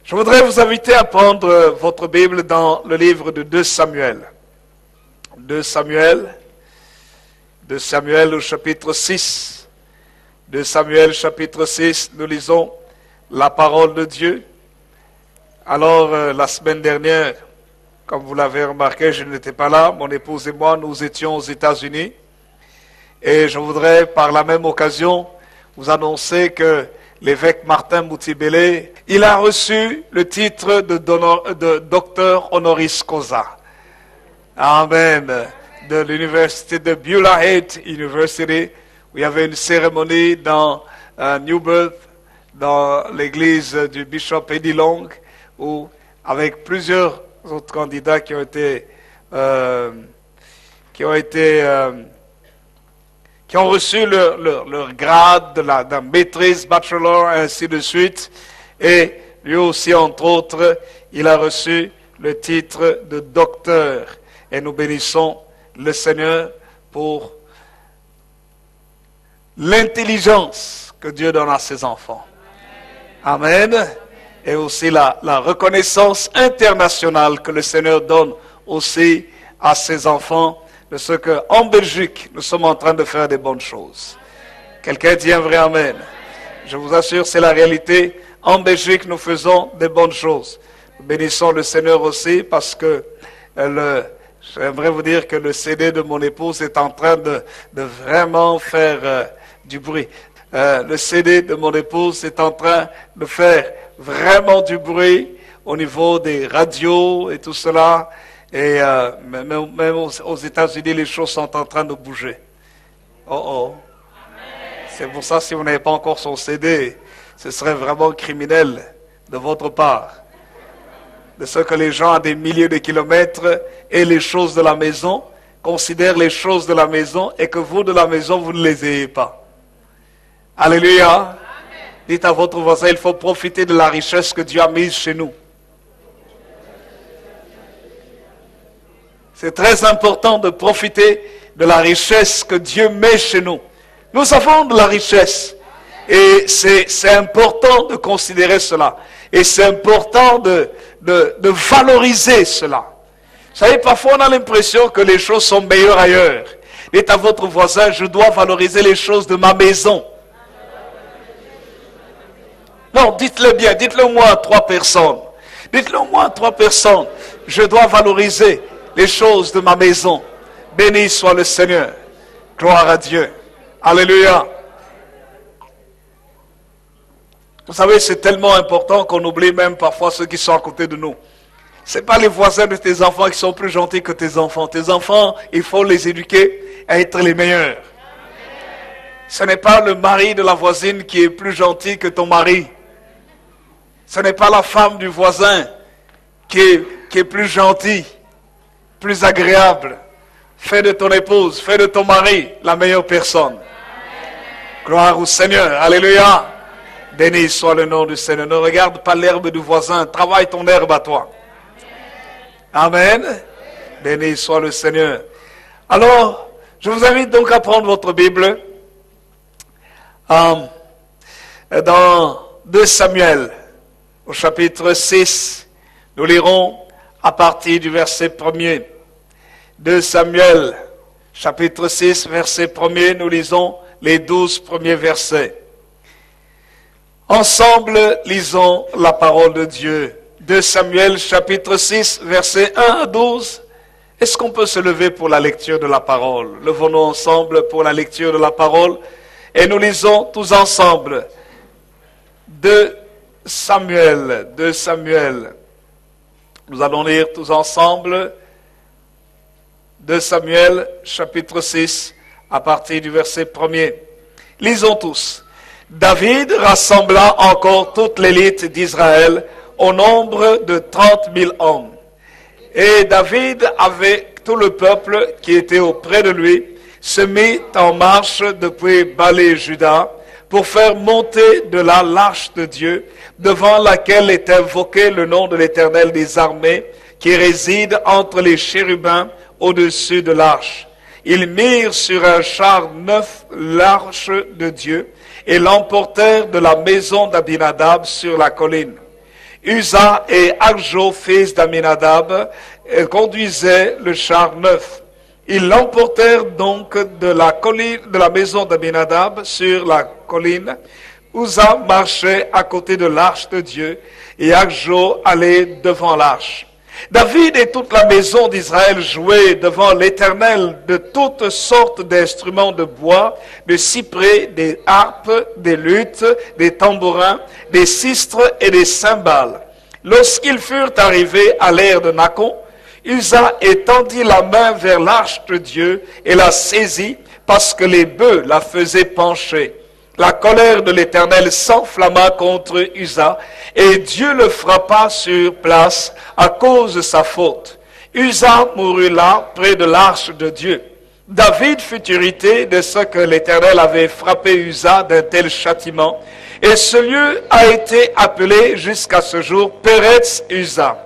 Je voudrais vous inviter à prendre votre Bible dans le livre de 2 Samuel. 2 Samuel au chapitre 6. 2 Samuel chapitre 6, nous lisons la parole de Dieu. Alors, la semaine dernière, comme vous l'avez remarqué, je n'étais pas là. Mon épouse et moi, nous étions aux États-Unis. Et je voudrais, par la même occasion, vous annoncer que l'évêque Martin Moutibélé, il a reçu le titre de docteur honoris causa. Amen. De l'université de Beulah Head University, où il y avait une cérémonie dans New Birth, dans l'église du bishop Eddie Long, où, avec plusieurs autres candidats qui ont reçu leur grade de maîtrise, bachelor, ainsi de suite. Et lui aussi, entre autres, il a reçu le titre de docteur. Et nous bénissons le Seigneur pour l'intelligence que Dieu donne à ses enfants. Amen. Et aussi la reconnaissance internationale que le Seigneur donne aussi à ses enfants, de ce qu'en Belgique, nous sommes en train de faire des bonnes choses. Quelqu'un dit un vrai amen. Je vous assure, c'est la réalité. En Belgique, nous faisons des bonnes choses. Nous bénissons le Seigneur aussi parce que j'aimerais vous dire que le CD de mon épouse est en train de vraiment faire du bruit. Le CD de mon épouse est en train de faire vraiment du bruit au niveau des radios et tout cela. Et même aux États-Unis, les choses sont en train de bouger. C'est pour ça, si vous n'avez pas encore son CD, ce serait vraiment criminel de votre part. De ce que les gens à des milliers de kilomètres et les choses de la maison, considèrent les choses de la maison et que vous de la maison, vous ne les ayez pas. Alléluia. Amen. Dites à votre voisin, il faut profiter de la richesse que Dieu a mise chez nous. C'est très important de profiter de la richesse que Dieu met chez nous. Nous avons de la richesse. Et c'est important de considérer cela. Et c'est important de valoriser cela. Vous savez, parfois on a l'impression que les choses sont meilleures ailleurs. Dites à votre voisin, je dois valoriser les choses de ma maison. Non, dites-le bien, dites-le moi à 3 personnes. Dites-le moi à 3 personnes. Je dois valoriser les choses de ma maison. Béni soit le Seigneur. Gloire à Dieu. Alléluia. Vous savez, c'est tellement important qu'on oublie même parfois ceux qui sont à côté de nous. Ce n'est pas les voisins de tes enfants qui sont plus gentils que tes enfants. Tes enfants, il faut les éduquer à être les meilleurs. Ce n'est pas le mari de la voisine qui est plus gentil que ton mari. Ce n'est pas la femme du voisin qui est plus gentille, plus agréable. Fais de ton épouse, fais de ton mari la meilleure personne. Gloire au Seigneur. Alléluia. Béni soit le nom du Seigneur. Ne regarde pas l'herbe du voisin. Travaille ton herbe à toi. Amen. Béni soit le Seigneur. Alors, je vous invite donc à prendre votre Bible dans 2 Samuel, au chapitre 6. Nous lirons à partir du verset 1er. 2 Samuel, chapitre 6, verset 1er. Nous lisons les 12 premiers versets. Ensemble, lisons la parole de Dieu. 2 Samuel, chapitre 6, versets 1 à 12. Est-ce qu'on peut se lever pour la lecture de la parole? Levons-nous ensemble pour la lecture de la parole. Et nous lisons tous ensemble 2 Samuel. Nous allons lire tous ensemble 2 Samuel, chapitre 6, à partir du verset 1er. Lisons tous. David rassembla encore toute l'élite d'Israël au nombre de 30 000 hommes. Et David, avec tout le peuple qui était auprès de lui, se mit en marche depuis Balé-Juda pour faire monter de là l'arche de Dieu, devant laquelle est invoqué le nom de l'Éternel des armées, qui réside entre les chérubins au-dessus de l'arche. Ils mirent sur un char neuf l'arche de Dieu et l'emportèrent de la maison d'Abinadab sur la colline. Uza et Akjo, fils d'Aminadab, conduisaient le char neuf. Ils l'emportèrent donc de la maison d'Aminadab sur la colline. Uza marchait à côté de l'arche de Dieu et Akjo allait devant l'arche. David et toute la maison d'Israël jouaient devant l'Éternel de toutes sortes d'instruments de bois, de cyprès, des harpes, des luttes, des tambourins, des sistres et des cymbales. Lorsqu'ils furent arrivés à l'ère de Nakon, Uza étendit la main vers l'arche de Dieu et la saisit parce que les bœufs la faisaient pencher. La colère de l'Éternel s'enflamma contre Uza et Dieu le frappa sur place à cause de sa faute. Uza mourut là, près de l'arche de Dieu. David fut irrité de ce que l'Éternel avait frappé Uza d'un tel châtiment, et ce lieu a été appelé jusqu'à ce jour Péretz Uza.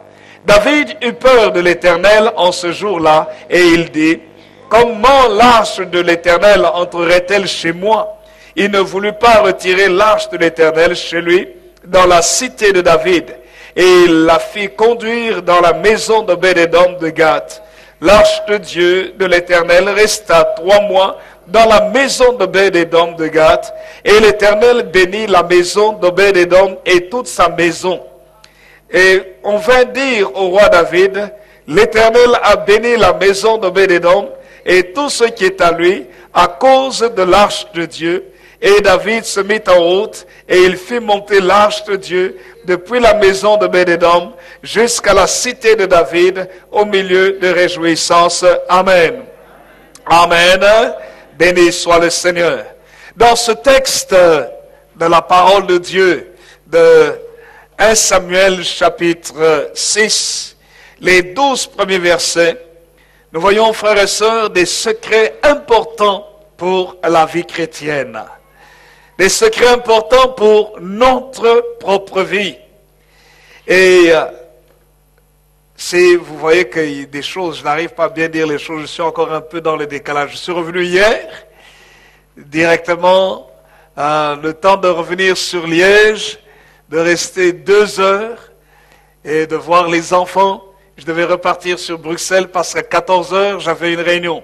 David eut peur de l'Éternel en ce jour-là, et il dit, « Comment l'arche de l'Éternel entrerait-elle chez moi ?» Il ne voulut pas retirer l'arche de l'Éternel chez lui, dans la cité de David, et il la fit conduire dans la maison d'Obed-Édom de Gath. L'arche de Dieu de l'Éternel resta 3 mois dans la maison d'Obed-Édom de Gath, et l'Éternel bénit la maison d'Obed-Édom et toute sa maison. Et on vint dire au roi David, l'Éternel a béni la maison d'Obed-Édom et tout ce qui est à lui, à cause de l'arche de Dieu. Et David se mit en route, et il fit monter l'arche de Dieu depuis la maison de Obed-Édom jusqu'à la cité de David, au milieu de réjouissance. Amen. Amen. Béni soit le Seigneur. Dans ce texte de la parole de Dieu, de 1 Samuel chapitre 6, les 12 premiers versets, nous voyons, frères et sœurs, des secrets importants pour la vie chrétienne. Des secrets importants pour notre propre vie. Et si vous voyez qu'il y a des choses, je n'arrive pas à bien dire les choses, je suis encore un peu dans le décalage. Je suis revenu hier, directement, le temps de revenir sur Liège, de rester 2 heures et de voir les enfants. Je devais repartir sur Bruxelles parce qu'à 14 heures, j'avais une réunion.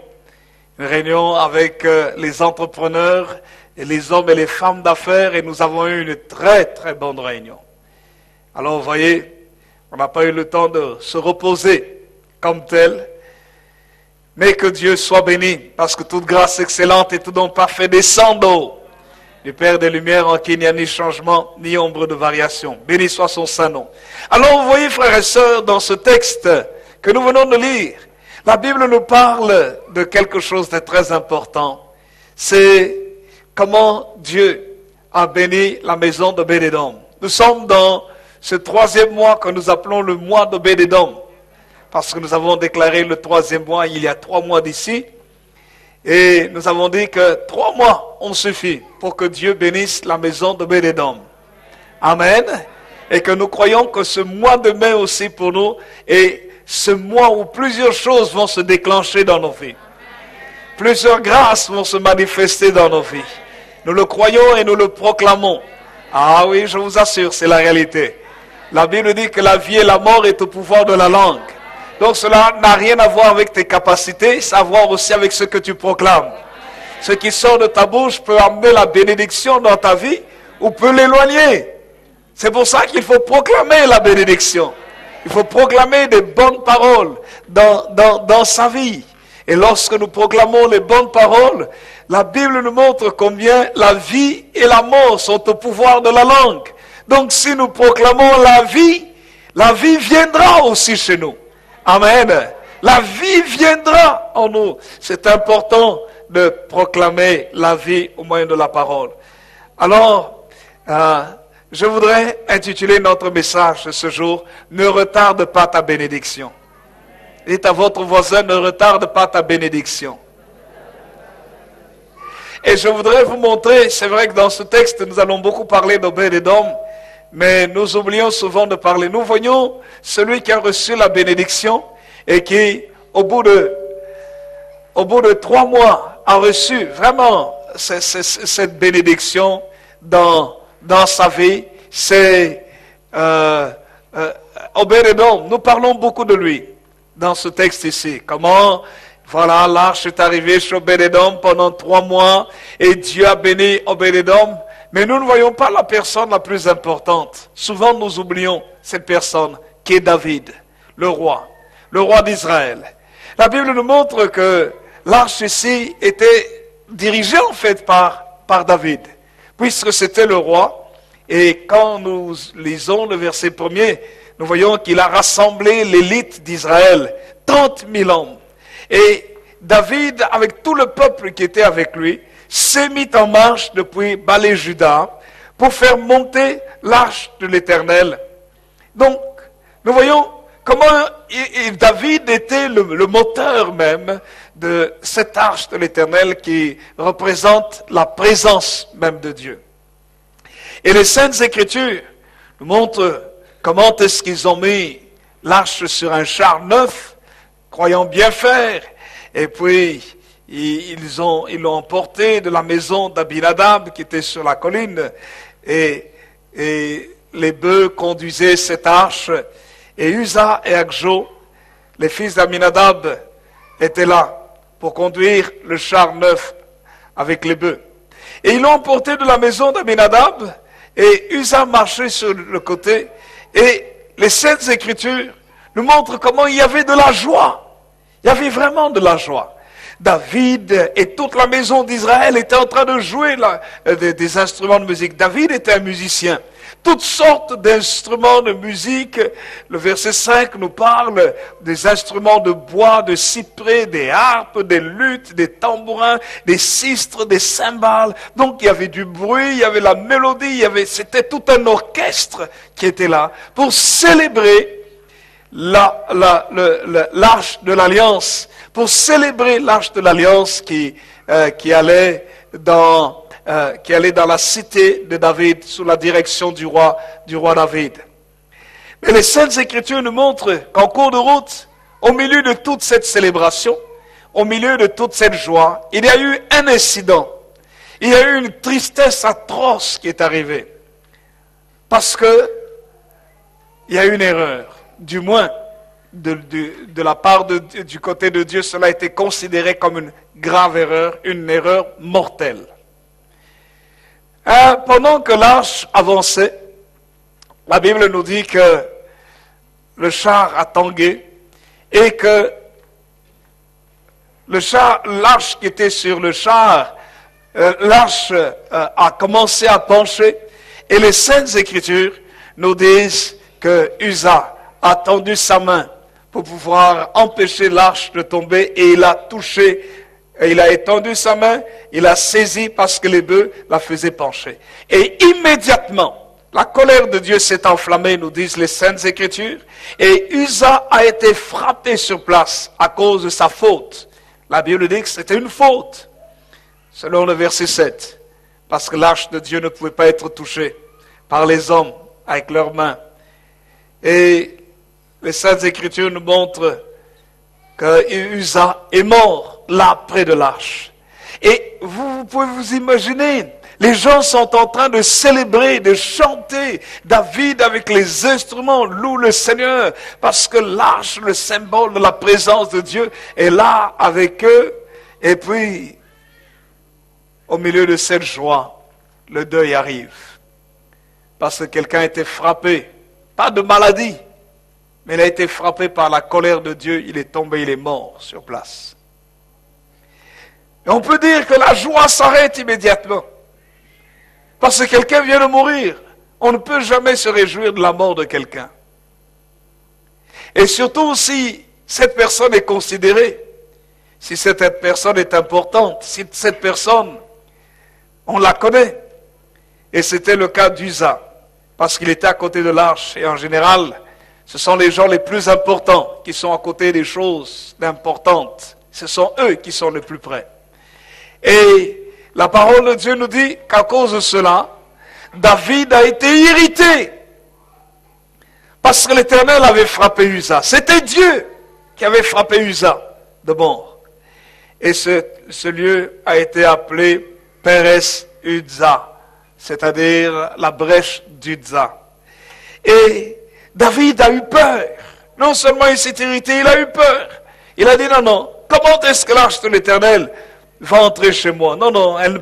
Une réunion avec les entrepreneurs, et les hommes et les femmes d'affaires, et nous avons eu une très très bonne réunion. Alors vous voyez, on n'a pas eu le temps de se reposer comme tel, mais que Dieu soit béni, parce que toute grâce excellente et tout don parfait descend du Père des Lumières, en qui il n'y a ni changement, ni ombre de variation. Béni soit son saint nom. Alors vous voyez, frères et sœurs, dans ce texte que nous venons de lire, la Bible nous parle de quelque chose de très important. C'est comment Dieu a béni la maison d'Obed-Édom. Nous sommes dans ce 3e mois que nous appelons le mois d'Obed-Édom, parce que nous avons déclaré le 3e mois il y a 3 mois d'ici, et nous avons dit que 3 mois ont suffi pour que Dieu bénisse la maison d'Obed-Édom. Amen. Et que nous croyons que ce mois de mai aussi pour nous est ce mois où plusieurs choses vont se déclencher dans nos vies. Plusieurs grâces vont se manifester dans nos vies. Nous le croyons et nous le proclamons. Ah oui, je vous assure, c'est la réalité. La Bible dit que la vie et la mort est au pouvoir de la langue. Donc cela n'a rien à voir avec tes capacités, ça a à voir aussi avec ce que tu proclames. Ce qui sort de ta bouche peut amener la bénédiction dans ta vie ou peut l'éloigner. C'est pour ça qu'il faut proclamer la bénédiction. Il faut proclamer des bonnes paroles dans sa vie. Et lorsque nous proclamons les bonnes paroles, la Bible nous montre combien la vie et la mort sont au pouvoir de la langue. Donc si nous proclamons la vie viendra aussi chez nous. Amen. La vie viendra en nous. C'est important de proclamer la vie au moyen de la parole. Alors, je voudrais intituler notre message de ce jour, « Ne retarde pas ta bénédiction ». Dites à votre voisin, ne retarde pas ta bénédiction. Et je voudrais vous montrer, c'est vrai que dans ce texte, nous allons beaucoup parler d'Obed-Édom, mais nous oublions souvent de parler. Nous voyons celui qui a reçu la bénédiction et qui, au bout de 3 mois, a reçu vraiment cette bénédiction dans sa vie. C'est Obed-Edom, nous parlons beaucoup de lui dans ce texte ici. Comment, voilà, l'arche est arrivée chez Obed-Edom pendant 3 mois et Dieu a béni Obed-Edom. Mais nous ne voyons pas la personne la plus importante. Souvent nous oublions cette personne qui est David, le roi d'Israël. La Bible nous montre que l'arche ici était dirigée en fait par David, puisque c'était le roi. Et quand nous lisons le verset 1er, nous voyons qu'il a rassemblé l'élite d'Israël, 30 000 hommes. Et David, avec tout le peuple qui était avec lui, s'est mis en marche depuis Balé-Juda pour faire monter l'arche de l'Éternel. Donc, nous voyons comment David était le moteur même de cette arche de l'Éternel qui représente la présence même de Dieu. Et les Saintes Écritures nous montrent comment est-ce qu'ils ont mis l'arche sur un char neuf, croyant bien faire, et puis ils l'ont emporté de la maison d'Abinadab qui était sur la colline, et les bœufs conduisaient cette arche, et Uza et Agjo, les fils d'Abinadab, étaient là pour conduire le char neuf avec les bœufs. Et ils l'ont emporté de la maison d'Abinadab, et Uza marchait sur le côté, et les Saintes Écritures nous montrent comment il y avait de la joie. Il y avait vraiment de la joie. David et toute la maison d'Israël étaient en train de jouer des instruments de musique. David était un musicien. Toutes sortes d'instruments de musique. Le verset 5 nous parle des instruments de bois, de cyprès, des harpes, des luttes, des tambourins, des sistres, des cymbales. Donc il y avait du bruit, il y avait la mélodie, c'était tout un orchestre qui était là pour célébrer l'arche de l'Alliance, pour célébrer l'arche de l'Alliance qui allait dans la cité de David sous la direction du roi David. Mais les Saintes Écritures nous montrent qu'en cours de route, au milieu de toute cette célébration, au milieu de toute cette joie, il y a eu un incident. Il y a eu une tristesse atroce qui est arrivée. Parce que il y a eu une erreur. Du moins, de la part du côté de Dieu, cela a été considéré comme une grave erreur, une erreur mortelle. Pendant que l'arche avançait, la Bible nous dit que le char a tangué et que l'arche qui était sur le char, l'arche a commencé à pencher, et les Saintes Écritures nous disent que Uza a tendu sa main pour pouvoir empêcher l'arche de tomber, et il a touché, et il a étendu sa main, il a saisi parce que les bœufs la faisaient pencher. Et immédiatement, la colère de Dieu s'est enflammée, nous disent les Saintes Écritures, et Uza a été frappé sur place à cause de sa faute. La Bible dit que c'était une faute, selon le verset 7, parce que l'arche de Dieu ne pouvait pas être touchée par les hommes avec leurs mains. Et les Saintes Écritures nous montrent que Uza est mort là près de l'arche. Et vous pouvez vous imaginer, les gens sont en train de célébrer, de chanter. David avec les instruments loue le Seigneur parce que l'arche, le symbole de la présence de Dieu, est là avec eux. Et puis, au milieu de cette joie, le deuil arrive. Parce que quelqu'un a été frappé, pas de maladie, mais il a été frappé par la colère de Dieu, il est tombé, il est mort sur place. Et on peut dire que la joie s'arrête immédiatement. Parce que quelqu'un vient de mourir. On ne peut jamais se réjouir de la mort de quelqu'un. Et surtout si cette personne est considérée, si cette personne est importante, si cette personne, on la connaît. Et c'était le cas d'Uza, parce qu'il était à côté de l'arche, et en général, ce sont les gens les plus importants qui sont à côté des choses importantes. Ce sont eux qui sont les plus près. Et la parole de Dieu nous dit qu'à cause de cela, David a été irrité. Parce que l'Éternel avait frappé Uza. C'était Dieu qui avait frappé Uza de mort. Et ce lieu a été appelé Pérez Uza, c'est-à-dire la brèche d'Uza. Et David a eu peur. Non seulement il s'est irrité, il a eu peur. Il a dit non, non, comment est-ce que l'arche de l'Éternel va entrer chez moi? Non, non, elle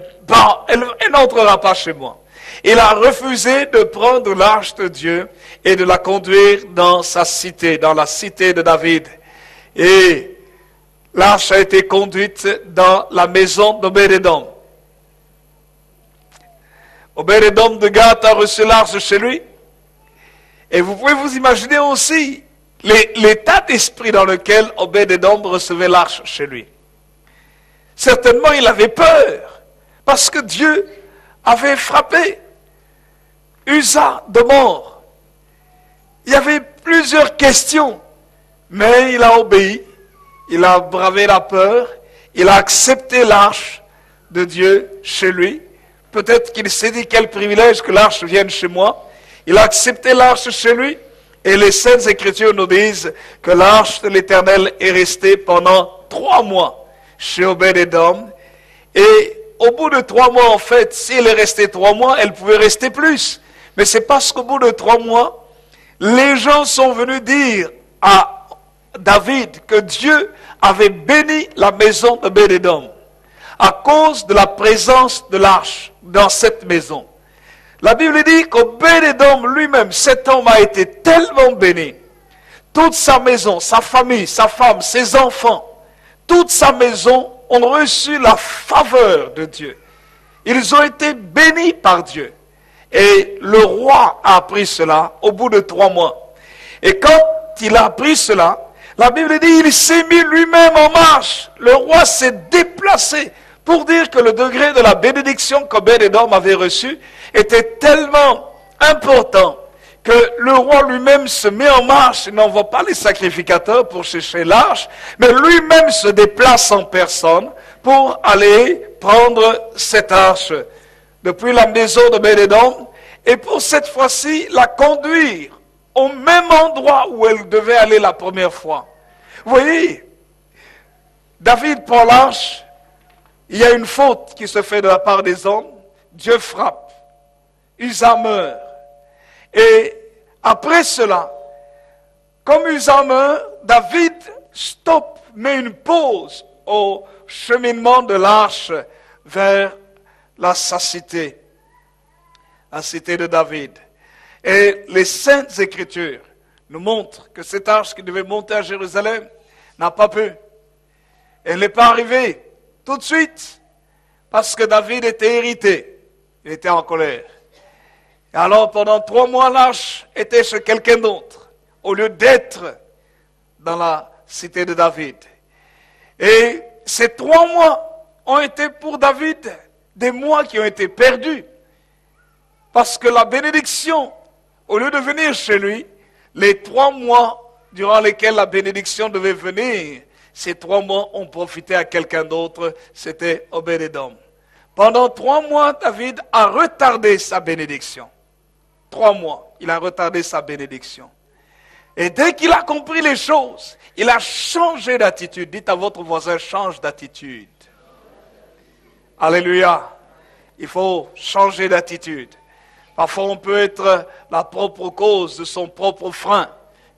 n'entrera pas chez moi. Il a refusé de prendre l'arche de Dieu et de la conduire dans sa cité, dans la cité de David. Et l'arche a été conduite dans la maison d'Obed-Édom. Obed-Édom de Gath a reçu l'arche chez lui. Et vous pouvez vous imaginer aussi l'état d'esprit dans lequel Obed-Édom recevait l'arche chez lui. Certainement, il avait peur, parce que Dieu avait frappé Uza de mort. Il y avait plusieurs questions, mais il a obéi, il a bravé la peur, il a accepté l'arche de Dieu chez lui. Peut-être qu'il s'est dit quel privilège que l'arche vienne chez moi. Il a accepté l'arche chez lui. Et les Saintes Écritures nous disent que l'arche de l'Éternel est restée pendant 3 mois chez Obed-Édom. Et au bout de 3 mois, en fait, si elle est restée 3 mois, elle pouvait rester plus. Mais c'est parce qu'au bout de 3 mois, les gens sont venus dire à David que Dieu avait béni la maison d'Obed-Édom à cause de la présence de l'arche dans cette maison. La Bible dit qu'Obed-Édom lui-même, cet homme a été tellement béni. Toute sa maison, sa famille, sa femme, ses enfants, toute sa maison ont reçu la faveur de Dieu. Ils ont été bénis par Dieu. Et le roi a appris cela au bout de 3 mois. Et quand il a appris cela, la Bible dit il s'est mis lui-même en marche. Le roi s'est déplacé pour dire que le degré de la bénédiction qu'Obed-Édom avait reçue était tellement important que le roi lui-même se met en marche. Il n'envoie pas les sacrificateurs pour chercher l'arche, mais lui-même se déplace en personne pour aller prendre cette arche depuis la maison d'Obed-Édom et pour cette fois-ci la conduire au même endroit où elle devait aller la première fois. Vous voyez, David prend l'arche, il y a une faute qui se fait de la part des hommes, Dieu frappe. Uza meurt. Et après cela, comme Uza meurt, David met une pause au cheminement de l'arche vers sa cité, la cité de David. Et les Saintes Écritures nous montrent que cette arche qui devait monter à Jérusalem n'a pas pu. Elle n'est pas arrivée tout de suite parce que David était irrité, il était en colère. Et alors, pendant 3 mois, l'arche était chez quelqu'un d'autre, au lieu d'être dans la cité de David. Et ces 3 mois ont été pour David des mois qui ont été perdus. Parce que la bénédiction, au lieu de venir chez lui, les 3 mois durant lesquels la bénédiction devait venir, ces 3 mois ont profité à quelqu'un d'autre, c'était Obed-Édom. Pendant 3 mois, David a retardé sa bénédiction. 3 mois, il a retardé sa bénédiction. Et dès qu'il a compris les choses, il a changé d'attitude. Dites à votre voisin, change d'attitude. Alléluia. Il faut changer d'attitude. Parfois, on peut être la propre cause de son propre frein,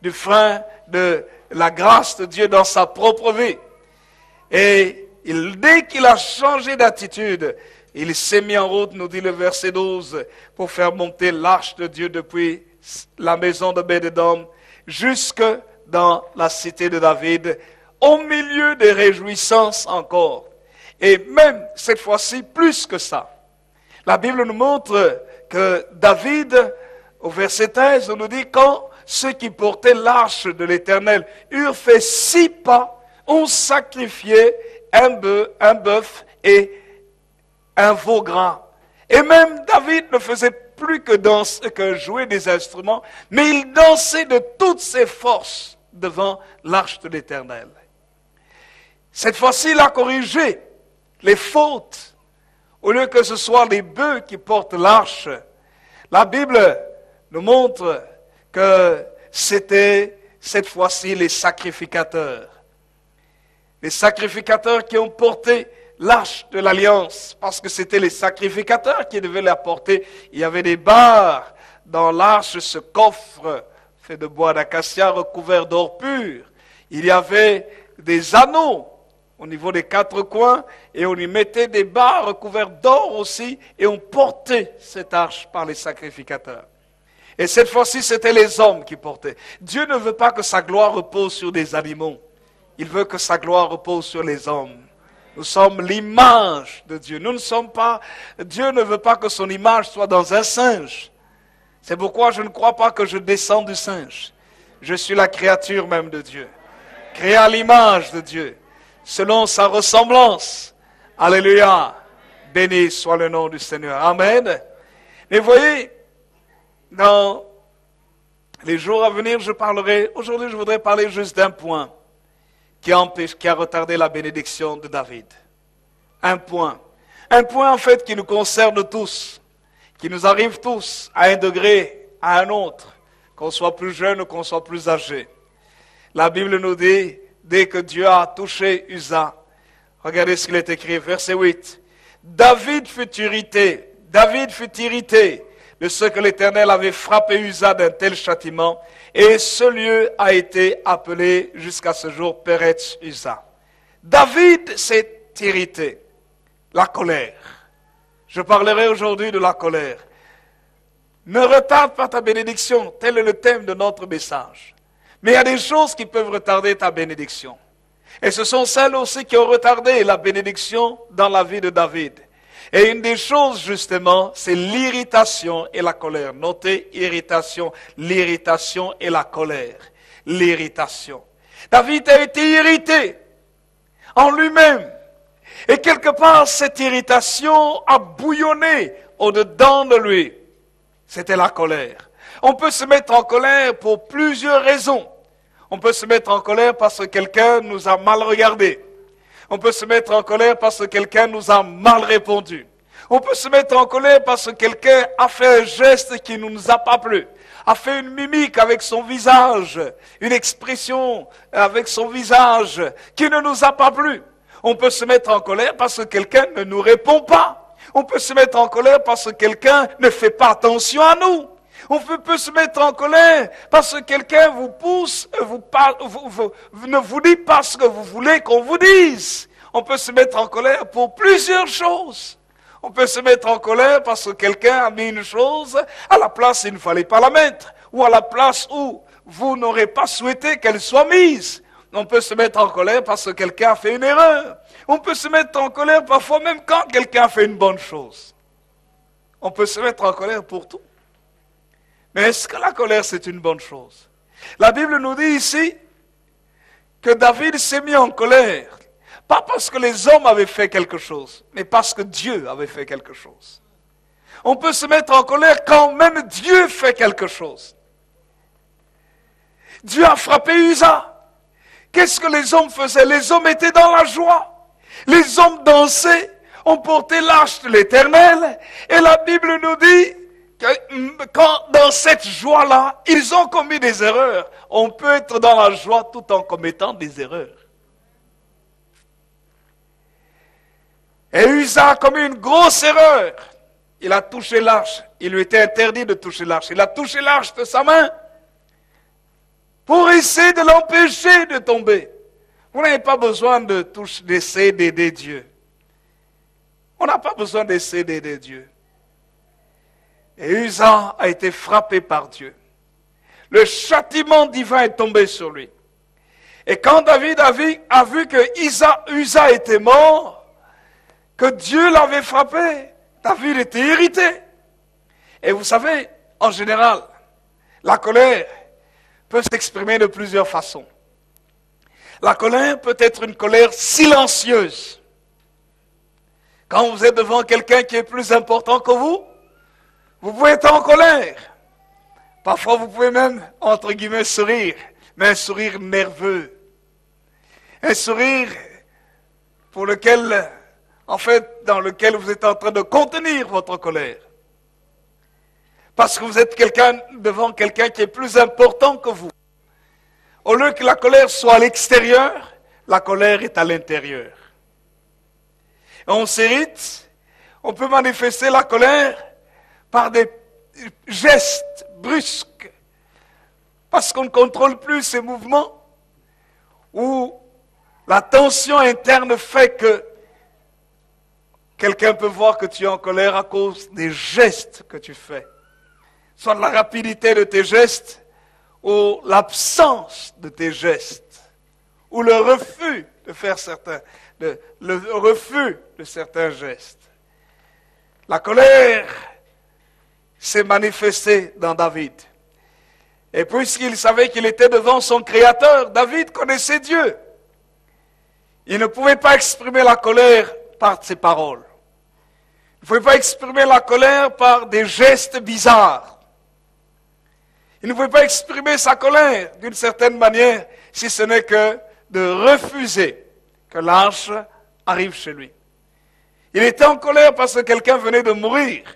du frein de la grâce de Dieu dans sa propre vie. Et dès qu'il a changé d'attitude, il s'est mis en route, nous dit le verset 12, pour faire monter l'arche de Dieu depuis la maison d'Obed-Édom jusque dans la cité de David, au milieu des réjouissances encore. Et même cette fois-ci, plus que ça. La Bible nous montre que David, au verset 13, on nous dit quand ceux qui portaient l'arche de l'Éternel eurent fait 6 pas, ont sacrifié un bœuf et un veau gras. Et même David ne faisait plus que jouer des instruments, mais il dansait de toutes ses forces devant l'arche de l'Éternel. Cette fois-ci, il a corrigé les fautes. Au lieu que ce soit les bœufs qui portent l'arche, la Bible nous montre que c'était cette fois-ci les sacrificateurs. Les sacrificateurs qui ont porté l'arche de l'alliance, parce que c'était les sacrificateurs qui devaient la porter. Il y avait des barres dans l'arche, ce coffre fait de bois d'acacia recouvert d'or pur. Il y avait des anneaux au niveau des 4 coins, et on y mettait des barres recouvertes d'or aussi, et on portait cette arche par les sacrificateurs. Et cette fois-ci, c'était les hommes qui portaient. Dieu ne veut pas que sa gloire repose sur des animaux. Il veut que sa gloire repose sur les hommes. Nous sommes l'image de Dieu. Nous ne sommes pas... Dieu ne veut pas que son image soit dans un singe. C'est pourquoi je ne crois pas que je descends du singe. Je suis la créature même de Dieu. Créée à l'image de Dieu, selon sa ressemblance. Alléluia. Béni soit le nom du Seigneur. Amen. Mais voyez, dans les jours à venir, aujourd'hui je voudrais parler juste d'un point qui a retardé la bénédiction de David. Un point en fait qui nous concerne tous, qui nous arrive tous à un degré, à un autre, qu'on soit plus jeune ou qu'on soit plus âgé. La Bible nous dit, dès que Dieu a touché Uza, regardez ce qu'il est écrit, verset 8. David fut irrité de ce que l'Éternel avait frappé Uza d'un tel châtiment, et ce lieu a été appelé jusqu'à ce jour Peretz Uza. David s'est irrité. La colère. Je parlerai aujourd'hui de la colère. Ne retarde pas ta bénédiction, tel est le thème de notre message. Mais il y a des choses qui peuvent retarder ta bénédiction. Et ce sont celles aussi qui ont retardé la bénédiction dans la vie de David. Et une des choses, justement, c'est l'irritation et la colère. Notez l'irritation et la colère. L'irritation. David a été irrité en lui-même. Et quelque part, cette irritation a bouillonné au-dedans de lui. C'était la colère. On peut se mettre en colère pour plusieurs raisons. On peut se mettre en colère parce que quelqu'un nous a mal regardé. On peut se mettre en colère parce que quelqu'un nous a mal répondu. On peut se mettre en colère parce que quelqu'un a fait un geste qui ne nous a pas plu, a fait une mimique avec son visage, une expression avec son visage qui ne nous a pas plu. On peut se mettre en colère parce que quelqu'un ne nous répond pas. On peut se mettre en colère parce que quelqu'un ne fait pas attention à nous. On peut se mettre en colère parce que quelqu'un vous pousse, ne vous dit pas ce que vous voulez qu'on vous dise. On peut se mettre en colère pour plusieurs choses. On peut se mettre en colère parce que quelqu'un a mis une chose à la place où il ne fallait pas la mettre, ou à la place où vous n'aurez pas souhaité qu'elle soit mise. On peut se mettre en colère parce que quelqu'un a fait une erreur. On peut se mettre en colère parfois même quand quelqu'un a fait une bonne chose. On peut se mettre en colère pour tout. Mais est-ce que la colère, c'est une bonne chose? La Bible nous dit ici que David s'est mis en colère. Pas parce que les hommes avaient fait quelque chose, mais parce que Dieu avait fait quelque chose. On peut se mettre en colère quand même Dieu fait quelque chose. Dieu a frappé Uza. Qu'est-ce que les hommes faisaient? Les hommes étaient dans la joie. Les hommes dansaient, on portait l'arche de l'Éternel. Et la Bible nous dit que quand dans cette joie-là, ils ont commis des erreurs. On peut être dans la joie tout en commettant des erreurs. Et Uza a commis une grosse erreur. Il a touché l'arche. Il lui était interdit de toucher l'arche. Il a touché l'arche de sa main pour essayer de l'empêcher de tomber. Vous n'avez pas besoin d'essayer d'aider Dieu. On n'a pas besoin d'essayer d'aider Dieu. Et Uza a été frappé par Dieu. Le châtiment divin est tombé sur lui. Et quand David a vu que Uza était mort, que Dieu l'avait frappé, David était irrité. Et vous savez, en général, la colère peut s'exprimer de plusieurs façons. La colère peut être une colère silencieuse. Quand vous êtes devant quelqu'un qui est plus important que vous pouvez être en colère. Parfois, vous pouvez même, entre guillemets, sourire, mais un sourire nerveux. Un sourire pour lequel, dans lequel vous êtes en train de contenir votre colère. Parce que vous êtes devant quelqu'un qui est plus important que vous. Au lieu que la colère soit à l'extérieur, la colère est à l'intérieur. On s'irrite, on peut manifester la colère par des gestes brusques, parce qu'on ne contrôle plus ses mouvements, ou la tension interne fait que quelqu'un peut voir que tu es en colère à cause des gestes que tu fais, soit de la rapidité de tes gestes, ou l'absence de tes gestes, ou le refus de faire le refus de certains gestes. La colère s'est manifestée dans David. Et puisqu'il savait qu'il était devant son Créateur, David connaissait Dieu. Il ne pouvait pas exprimer la colère par ses paroles. Il ne pouvait pas exprimer la colère par des gestes bizarres. Il ne pouvait pas exprimer sa colère d'une certaine manière, si ce n'est que de refuser que l'arche arrive chez lui. Il était en colère parce que quelqu'un venait de mourir.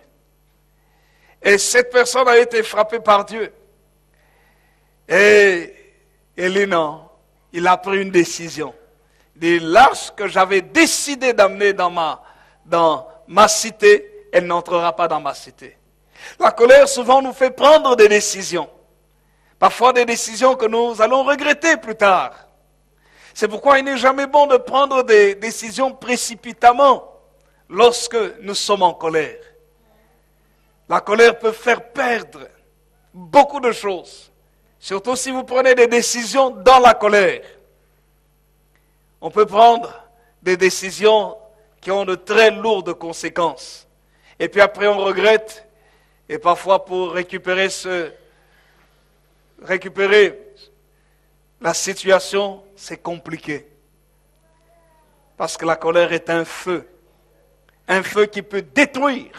Et cette personne a été frappée par Dieu. Et Élie, il a pris une décision. Il dit, l'arche que j'avais décidé d'amener dans ma cité, elle n'entrera pas dans ma cité. La colère souvent nous fait prendre des décisions. Parfois des décisions que nous allons regretter plus tard. C'est pourquoi il n'est jamais bon de prendre des décisions précipitamment lorsque nous sommes en colère. La colère peut faire perdre beaucoup de choses, surtout si vous prenez des décisions dans la colère. On peut prendre des décisions qui ont de très lourdes conséquences. Et puis après on regrette, et parfois pour récupérer la situation, c'est compliqué. Parce que la colère est un feu qui peut détruire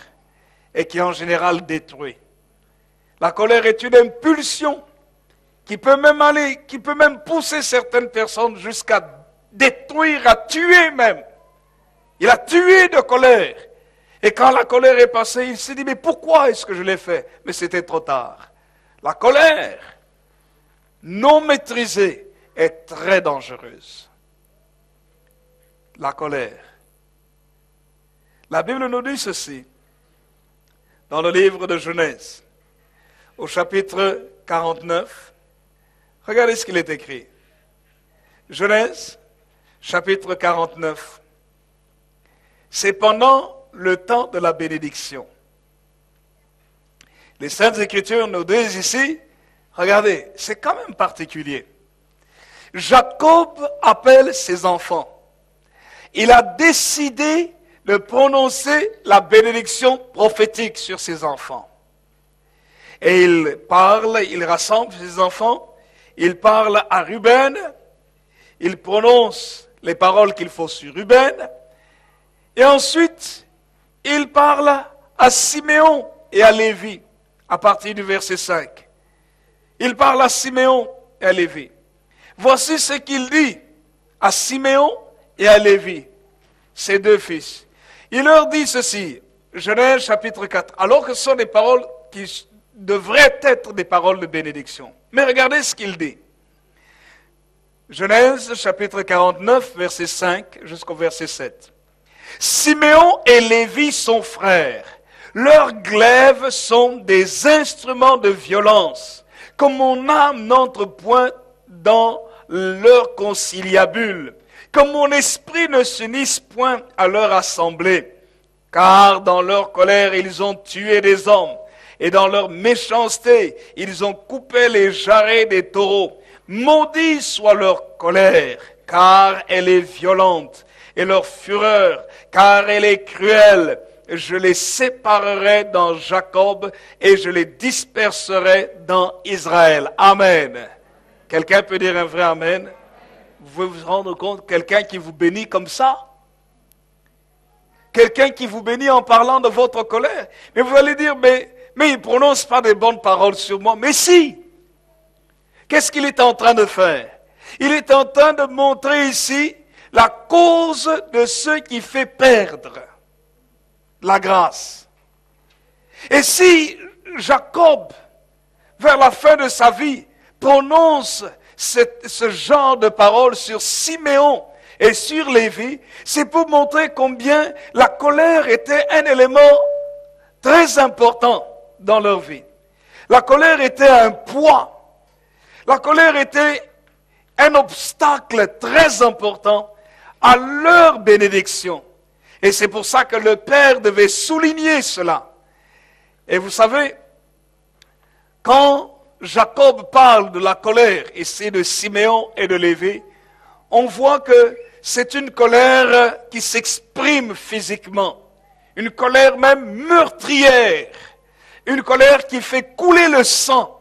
et qui en général détruit. La colère est une impulsion qui peut même pousser certaines personnes jusqu'à détruire, à tuer même. Il a tué de colère. Et quand la colère est passée, il s'est dit, mais pourquoi est-ce que je l'ai fait? Mais c'était trop tard. La colère non maîtrisée est très dangereuse. La colère. La Bible nous dit ceci, dans le livre de Genèse, au chapitre 49. Regardez ce qu'il est écrit. Genèse, chapitre 49. C'est pendant le temps de la bénédiction. Les Saintes Écritures nous disent ici, regardez, c'est quand même particulier. Jacob appelle ses enfants. Il a décidé de prononcer la bénédiction prophétique sur ses enfants. Et il rassemble ses enfants, il parle à Ruben, il prononce les paroles qu'il faut sur Ruben, et ensuite, il parle à Siméon et à Lévi, à partir du verset 5. Il parle à Siméon et à Lévi. Voici ce qu'il dit à Siméon et à Lévi, ses deux fils. Il leur dit ceci, Genèse chapitre 4, alors que ce sont des paroles qui devraient être des paroles de bénédiction. Mais regardez ce qu'il dit. Genèse chapitre 49, verset 5 jusqu'au verset 7. Siméon et Lévi sont frères. Leurs glaives sont des instruments de violence. Comme mon âme n'entre point dans leur conciliabule. Comme mon esprit ne s'unisse point à leur assemblée. Car dans leur colère, ils ont tué des hommes. Et dans leur méchanceté, ils ont coupé les jarrets des taureaux. Maudit soit leur colère, car elle est violente. Et leur fureur, car elle est cruelle. Je les séparerai dans Jacob et je les disperserai dans Israël. Amen. Quelqu'un peut dire un vrai Amen? Vous pouvez vous rendre compte, quelqu'un qui vous bénit comme ça? Quelqu'un qui vous bénit en parlant de votre colère? Mais vous allez dire, mais il ne prononce pas des bonnes paroles sur moi. Mais si! Qu'est-ce qu'il est en train de faire? Il est en train de montrer ici la cause de ce qui fait perdre la grâce. Et si Jacob, vers la fin de sa vie, prononce ce genre de paroles sur Siméon et sur Lévi, c'est pour montrer combien la colère était un élément très important dans leur vie. La colère était un poids. La colère était un obstacle très important à leur bénédiction. Et c'est pour ça que le Père devait souligner cela. Et vous savez, quand Jacob parle de la colère, ici de Siméon et de Lévi, on voit que c'est une colère qui s'exprime physiquement. Une colère même meurtrière. Une colère qui fait couler le sang.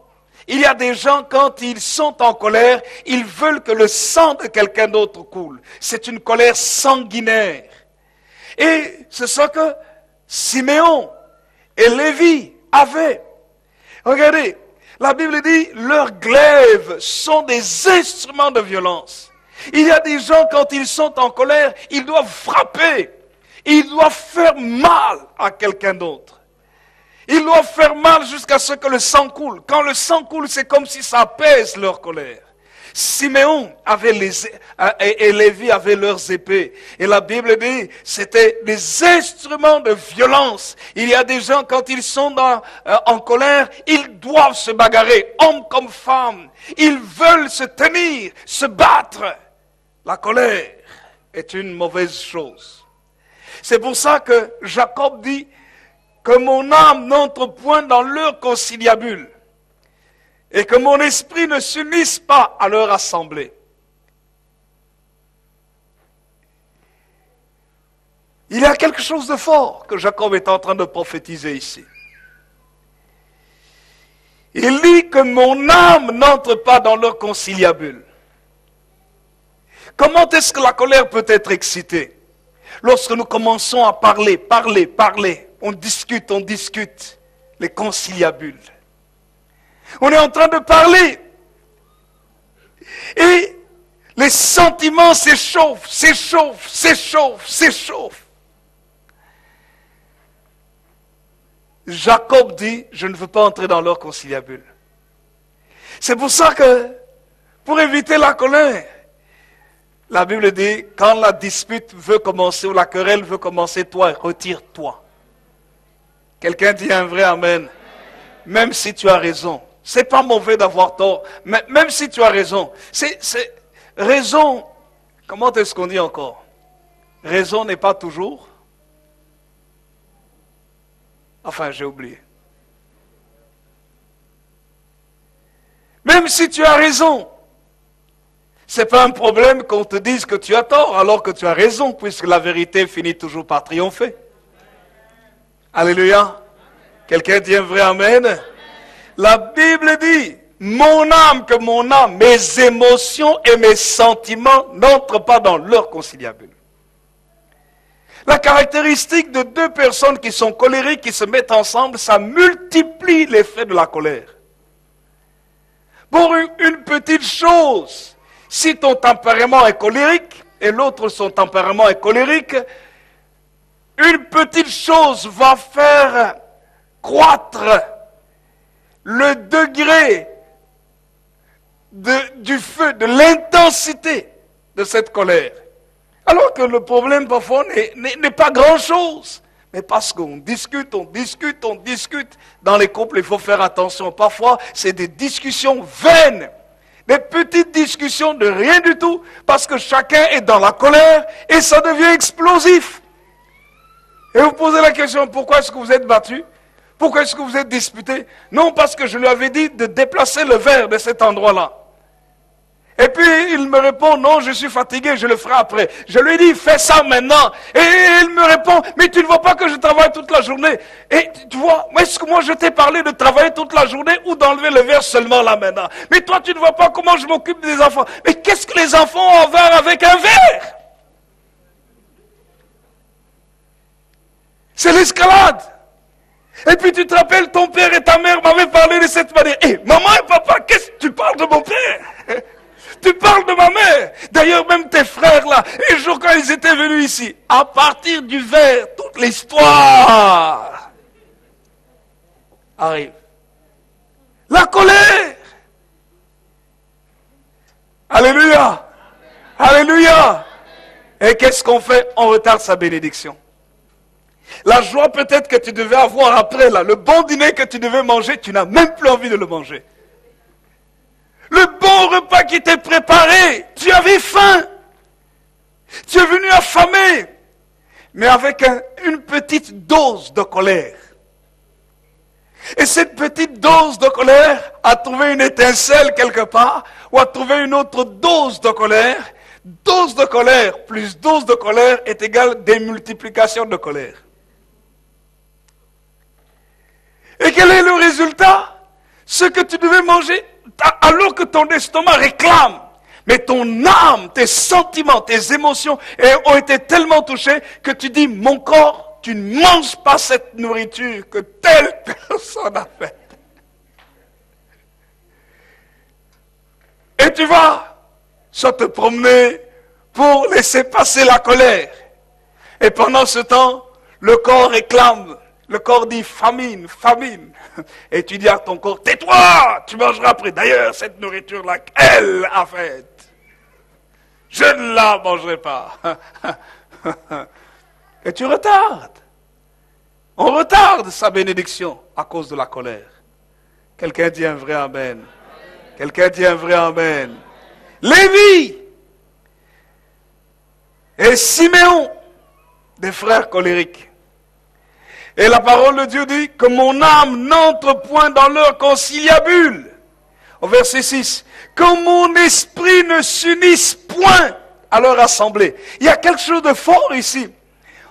Il y a des gens, quand ils sont en colère, ils veulent que le sang de quelqu'un d'autre coule. C'est une colère sanguinaire. Et c'est ce que Siméon et Lévi avaient. Regardez, la Bible dit, leurs glaives sont des instruments de violence. Il y a des gens, quand ils sont en colère, ils doivent frapper. Ils doivent faire mal à quelqu'un d'autre. Ils doivent faire mal jusqu'à ce que le sang coule. Quand le sang coule, c'est comme si ça apaise leur colère. Siméon avait et Lévi avaient leurs épées. Et la Bible dit, c'était des instruments de violence. Il y a des gens, quand ils sont en colère, ils doivent se bagarrer, hommes comme femmes. Ils veulent se tenir, se battre. La colère est une mauvaise chose. C'est pour ça que Jacob dit que mon âme n'entre point dans leur conciliabule et que mon esprit ne s'unisse pas à leur assemblée. Il y a quelque chose de fort que Jacob est en train de prophétiser ici. Il dit que mon âme n'entre pas dans leur conciliabule. Comment est-ce que la colère peut être excitée? Lorsque nous commençons à parler, on discute, les conciliabules. On est en train de parler. Et les sentiments s'échauffent. Jacob dit, je ne veux pas entrer dans leur conciliabule. C'est pour ça que, pour éviter la colère, la Bible dit, quand la dispute veut commencer ou la querelle veut commencer, toi, retire-toi. Quelqu'un dit un vrai amen. Même si tu as raison. C'est pas mauvais d'avoir tort. Mais même si tu as raison. C'est raison. Comment est-ce qu'on dit encore? Raison n'est pas toujours. Enfin, j'ai oublié. Même si tu as raison. C'est pas un problème qu'on te dise que tu as tort alors que tu as raison, puisque la vérité finit toujours par triompher. Alléluia. Quelqu'un dit un vrai amen? La Bible dit, mon âme, mes émotions et mes sentiments n'entrent pas dans leur conciliabule. La caractéristique de deux personnes qui sont colériques, qui se mettent ensemble, ça multiplie l'effet de la colère. Pour une petite chose, si ton tempérament est colérique et l'autre son tempérament est colérique, une petite chose va faire croître le degré du feu, de l'intensité de cette colère. Alors que le problème parfois n'est pas grand-chose. Mais parce qu'on discute. Dans les couples, il faut faire attention. Parfois, c'est des discussions vaines. Des petites discussions de rien du tout, parce que chacun est dans la colère et ça devient explosif. Et vous posez la question, pourquoi est-ce que vous êtes battu? Pourquoi est-ce que vous êtes disputé? Non, parce que je lui avais dit de déplacer le verre de cet endroit-là. Et puis il me répond, non, je suis fatigué, je le ferai après. Je lui dis, fais ça maintenant. Et il me répond, mais tu ne vois pas que je travaille toute la journée. Et tu vois, est-ce que moi je t'ai parlé de travailler toute la journée ou d'enlever le verre seulement là maintenant? Mais toi tu ne vois pas comment je m'occupe des enfants. Mais qu'est-ce que les enfants ont à voir avec un verre? C'est l'escalade. Et puis tu te rappelles, ton père et ta mère m'avaient parlé de cette manière. Hé, maman et papa, qu'est-ce que tu parles de mon père? Tu parles de ma mère. D'ailleurs, même tes frères là, un jour quand ils étaient venus ici, à partir du verre, toute l'histoire arrive. La colère. Alléluia. Alléluia. Et qu'est-ce qu'on fait? On retarde sa bénédiction. La joie peut-être que tu devais avoir après là, le bon dîner que tu devais manger, tu n'as même plus envie de le manger. Le repas qui était préparé, tu avais faim. Tu es venu affamé, mais avec une petite dose de colère. Et cette petite dose de colère a trouvé une étincelle quelque part, ou a trouvé une autre dose de colère. Dose de colère plus dose de colère est égale démultiplication de colère. Et quel est le résultat? Ce que tu devais manger alors que ton estomac réclame. Mais ton âme, tes sentiments, tes émotions ont été tellement touchés que tu dis, mon corps, tu ne manges pas cette nourriture que telle personne a faite. Et tu vas soit te promener pour laisser passer la colère. Et pendant ce temps, le corps réclame. Le corps dit famine, famine. Et tu dis à ton corps, tais-toi, tu mangeras après. D'ailleurs, cette nourriture-là qu'elle a faite, je ne la mangerai pas. Et tu retardes. On retarde sa bénédiction à cause de la colère. Quelqu'un dit un vrai amen. Quelqu'un dit un vrai amen. Lévi et Siméon, des frères colériques. Et la parole de Dieu dit que mon âme n'entre point dans leur conciliabule. Au verset 6, que mon esprit ne s'unisse point à leur assemblée. Il y a quelque chose de fort ici.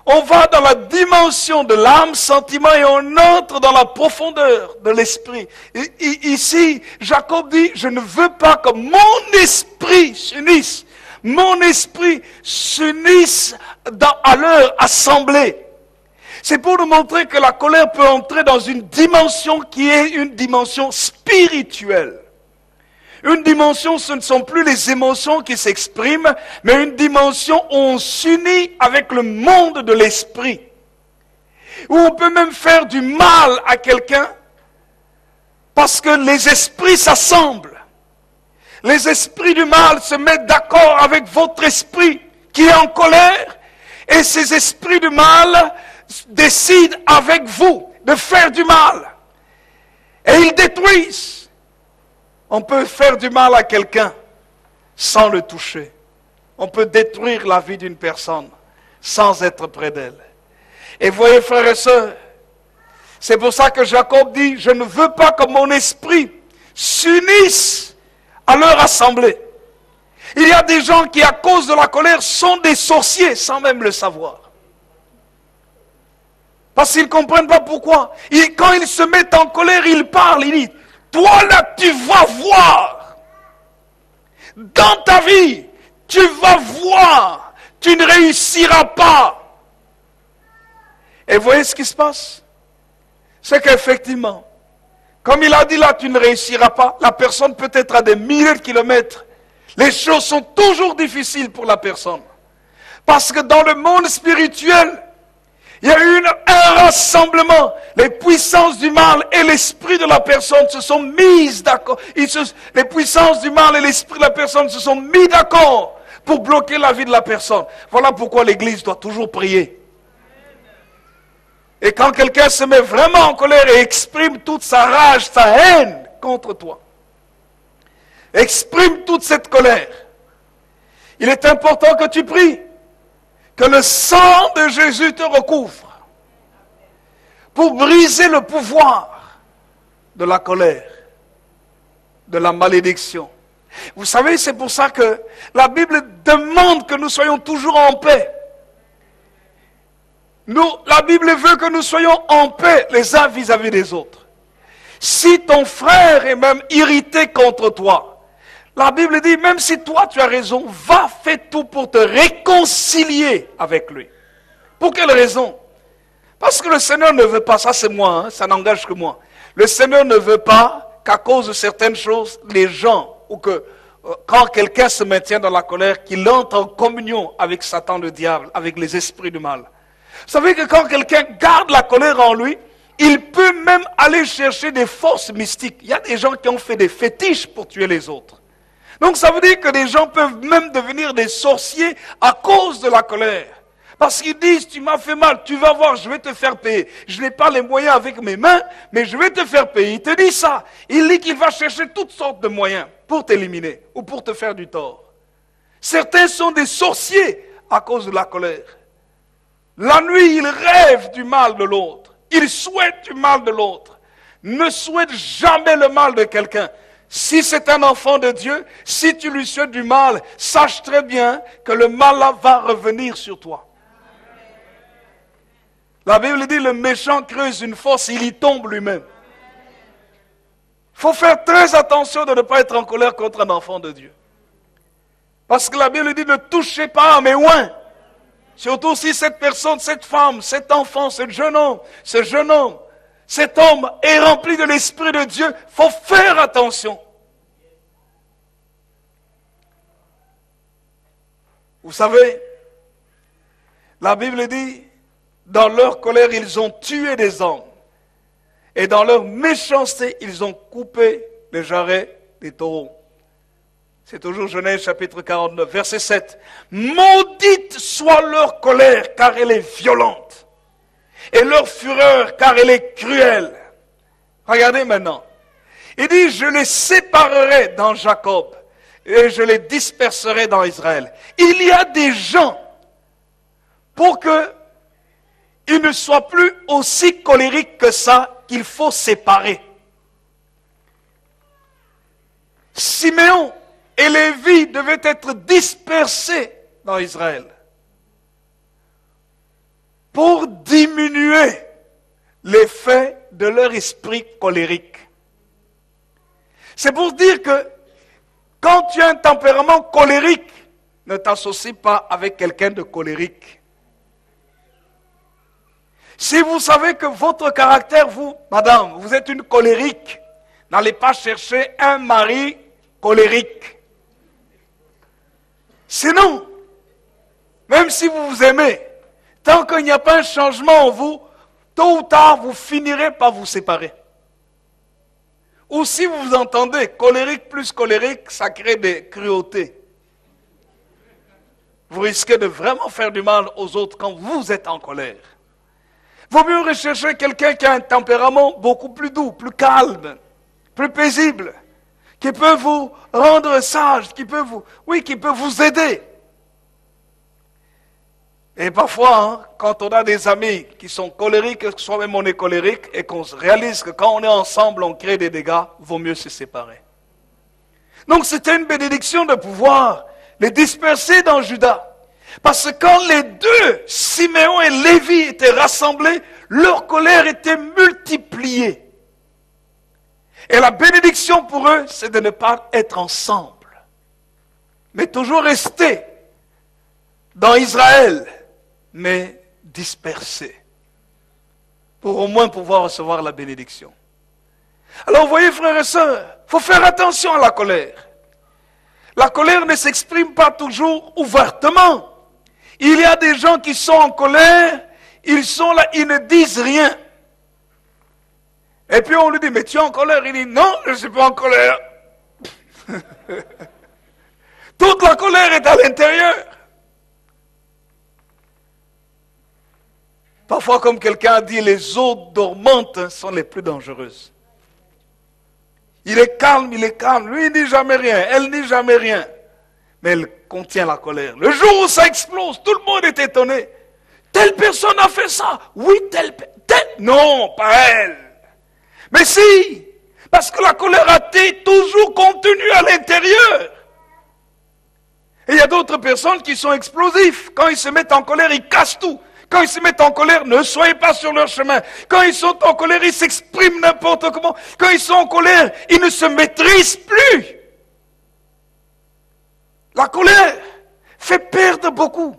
On va dans la dimension de l'âme, sentiment, et on entre dans la profondeur de l'esprit. Ici, Jacob dit, je ne veux pas que mon esprit s'unisse. Mon esprit s'unisse à leur assemblée. C'est pour nous montrer que la colère peut entrer dans une dimension qui est une dimension spirituelle. Une dimension, ce ne sont plus les émotions qui s'expriment, mais une dimension où on s'unit avec le monde de l'esprit. Où on peut même faire du mal à quelqu'un parce que les esprits s'assemblent. Les esprits du mal se mettent d'accord avec votre esprit qui est en colère, et ces esprits du mal décident avec vous de faire du mal. Et ils détruisent. On peut faire du mal à quelqu'un sans le toucher. On peut détruire la vie d'une personne sans être près d'elle. Et voyez, frères et sœurs, c'est pour ça que Jacob dit, je ne veux pas que mon esprit s'unisse à leur assemblée. Il y a des gens qui, à cause de la colère, sont des sorciers sans même le savoir. Parce qu'ils ne comprennent pas pourquoi. Et quand ils se mettent en colère, ils parlent, ils disent, toi là, tu vas voir. Dans ta vie, tu vas voir. Tu ne réussiras pas. Et voyez ce qui se passe. C'est qu'effectivement, comme il a dit là, tu ne réussiras pas. La personne peut être à des milliers de kilomètres. Les choses sont toujours difficiles pour la personne. Parce que dans le monde spirituel, il y a eu un rassemblement. Les puissances du mal et l'esprit de la personne se sont mises d'accord. Les puissances du mal et l'esprit de la personne se sont mis d'accord pour bloquer la vie de la personne. Voilà pourquoi l'Église doit toujours prier. Et quand quelqu'un se met vraiment en colère et exprime toute sa rage, sa haine contre toi, exprime toute cette colère, il est important que tu pries. Que le sang de Jésus te recouvre pour briser le pouvoir de la colère, de la malédiction. Vous savez, c'est pour ça que la Bible demande que nous soyons toujours en paix. La Bible veut que nous soyons en paix les uns vis-à-vis des autres. Si ton frère est même irrité contre toi, la Bible dit, même si toi tu as raison, va faire tout pour te réconcilier avec lui. Pour quelle raison? Parce que le Seigneur ne veut pas, ça c'est moi, ça n'engage que moi. Le Seigneur ne veut pas qu'à cause de certaines choses, les gens, ou que quand quelqu'un se maintient dans la colère, qu'il entre en communion avec Satan le diable, avec les esprits du mal. Vous savez que quand quelqu'un garde la colère en lui, il peut même aller chercher des forces mystiques. Il y a des gens qui ont fait des fétiches pour tuer les autres. Donc ça veut dire que des gens peuvent même devenir des sorciers à cause de la colère. Parce qu'ils disent, tu m'as fait mal, tu vas voir, je vais te faire payer. Je n'ai pas les moyens avec mes mains, mais je vais te faire payer. Il te dit ça. Il dit qu'il va chercher toutes sortes de moyens. pour t'éliminer ou pour te faire du tort. Certains sont des sorciers à cause de la colère. La nuit, ils rêvent du mal de l'autre. Ils souhaitent du mal de l'autre. Ne souhaite jamais le mal de quelqu'un. Si c'est un enfant de Dieu, si tu lui souhaites du mal, sache très bien que le mal là va revenir sur toi. La Bible dit, le méchant creuse une fosse, il y tombe lui-même. Il faut faire très attention de ne pas être en colère contre un enfant de Dieu. Parce que la Bible dit, ne touchez pas à mes oins. Surtout si cette personne, cette femme, cet enfant, ce jeune homme, cet homme est rempli de l'Esprit de Dieu, il faut faire attention. Vous savez, la Bible dit, dans leur colère, ils ont tué des hommes. Et dans leur méchanceté, ils ont coupé les jarrets des taureaux. C'est toujours Genèse chapitre 49, verset 7. Maudite soit leur colère, car elle est violente. Et leur fureur, car elle est cruelle. Regardez maintenant. Il dit, je les séparerai dans Jacob, et je les disperserai dans Israël. Il y a des gens, pour qu'ils ne soient plus aussi colériques que ça, qu'il faut séparer. Siméon et Lévi devaient être dispersés dans Israël pour diminuer l'effet de leur esprit colérique. C'est pour dire que quand tu as un tempérament colérique, ne t'associe pas avec quelqu'un de colérique. Si vous savez que votre caractère, vous, madame, vous êtes une colérique, n'allez pas chercher un mari colérique. Sinon, même si vous vous aimez, tant qu'il n'y a pas un changement en vous, tôt ou tard, vous finirez par vous séparer. Ou si vous vous entendez, colérique plus colérique, ça crée des cruautés. Vous risquez de vraiment faire du mal aux autres quand vous êtes en colère. Vaut mieux rechercher quelqu'un qui a un tempérament beaucoup plus doux, plus calme, plus paisible, qui peut vous rendre sage, qui peut vous aider. Et parfois, quand on a des amis qui sont colériques, que soi-même on est colérique, et qu'on réalise que quand on est ensemble, on crée des dégâts, vaut mieux se séparer. Donc c'était une bénédiction de pouvoir les disperser dans Juda. Parce que quand les deux, Siméon et Lévi, étaient rassemblés, leur colère était multipliée. Et la bénédiction pour eux, c'est de ne pas être ensemble, mais toujours rester dans Israël, mais dispersés, pour au moins pouvoir recevoir la bénédiction. Alors vous voyez, frères et sœurs, il faut faire attention à la colère. La colère ne s'exprime pas toujours ouvertement. Il y a des gens qui sont en colère, ils sont là, ils ne disent rien. Et puis on lui dit, mais tu es en colère? Il dit, non, je ne suis pas en colère. Toute la colère est à l'intérieur. Parfois, comme quelqu'un a dit, les eaux dormantes sont les plus dangereuses. Il est calme, lui il ne dit jamais rien, elle ne dit jamais rien. Mais elle contient la colère. Le jour où ça explose, tout le monde est étonné. Telle personne a fait ça. Oui, telle. Non, pas elle. Mais si, parce que la colère a été toujours contenue à l'intérieur. Et il y a d'autres personnes qui sont explosifs. Quand ils se mettent en colère, ils cassent tout. Quand ils se mettent en colère, ne soyez pas sur leur chemin. Quand ils sont en colère, ils s'expriment n'importe comment. Quand ils sont en colère, ils ne se maîtrisent plus. La colère fait perdre beaucoup.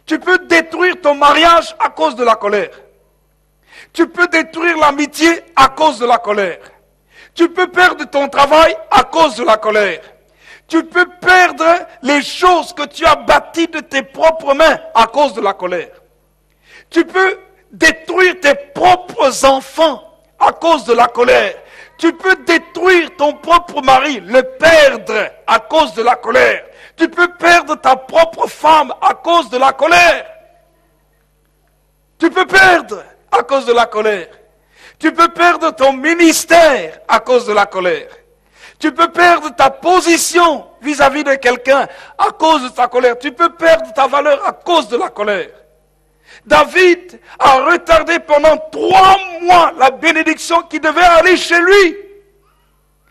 Tu peux détruire ton mariage à cause de la colère. Tu peux détruire l'amitié à cause de la colère. Tu peux perdre ton travail à cause de la colère. Tu peux perdre les choses que tu as bâties de tes propres mains à cause de la colère. Tu peux détruire tes propres enfants à cause de la colère. Tu peux détruire ton propre mari, le perdre à cause de la colère. Tu peux perdre ta propre femme à cause de la colère. Tu peux perdre à cause de la colère. Tu peux perdre ton ministère à cause de la colère. Tu peux perdre ta position vis-à-vis de quelqu'un à cause de ta colère. Tu peux perdre ta valeur à cause de la colère. David a retardé pendant 3 mois la bénédiction qui devait aller chez lui.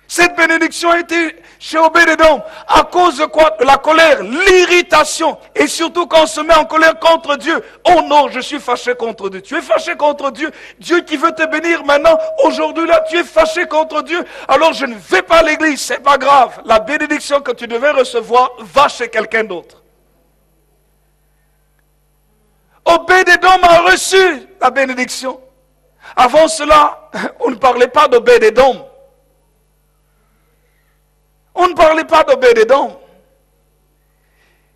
Cette bénédiction a été chez Obed-Edom à cause de quoi? De la colère, l'irritation. Et surtout quand on se met en colère contre Dieu. Oh non, je suis fâché contre Dieu. Tu es fâché contre Dieu. Dieu qui veut te bénir maintenant. Aujourd'hui là, tu es fâché contre Dieu. Alors je ne vais pas à l'église. C'est pas grave. La bénédiction que tu devais recevoir va chez quelqu'un d'autre. Obed-Edom a reçu la bénédiction. Avant cela, on ne parlait pas d'Obed-Edom. On ne parlait pas d'Obed-Edom.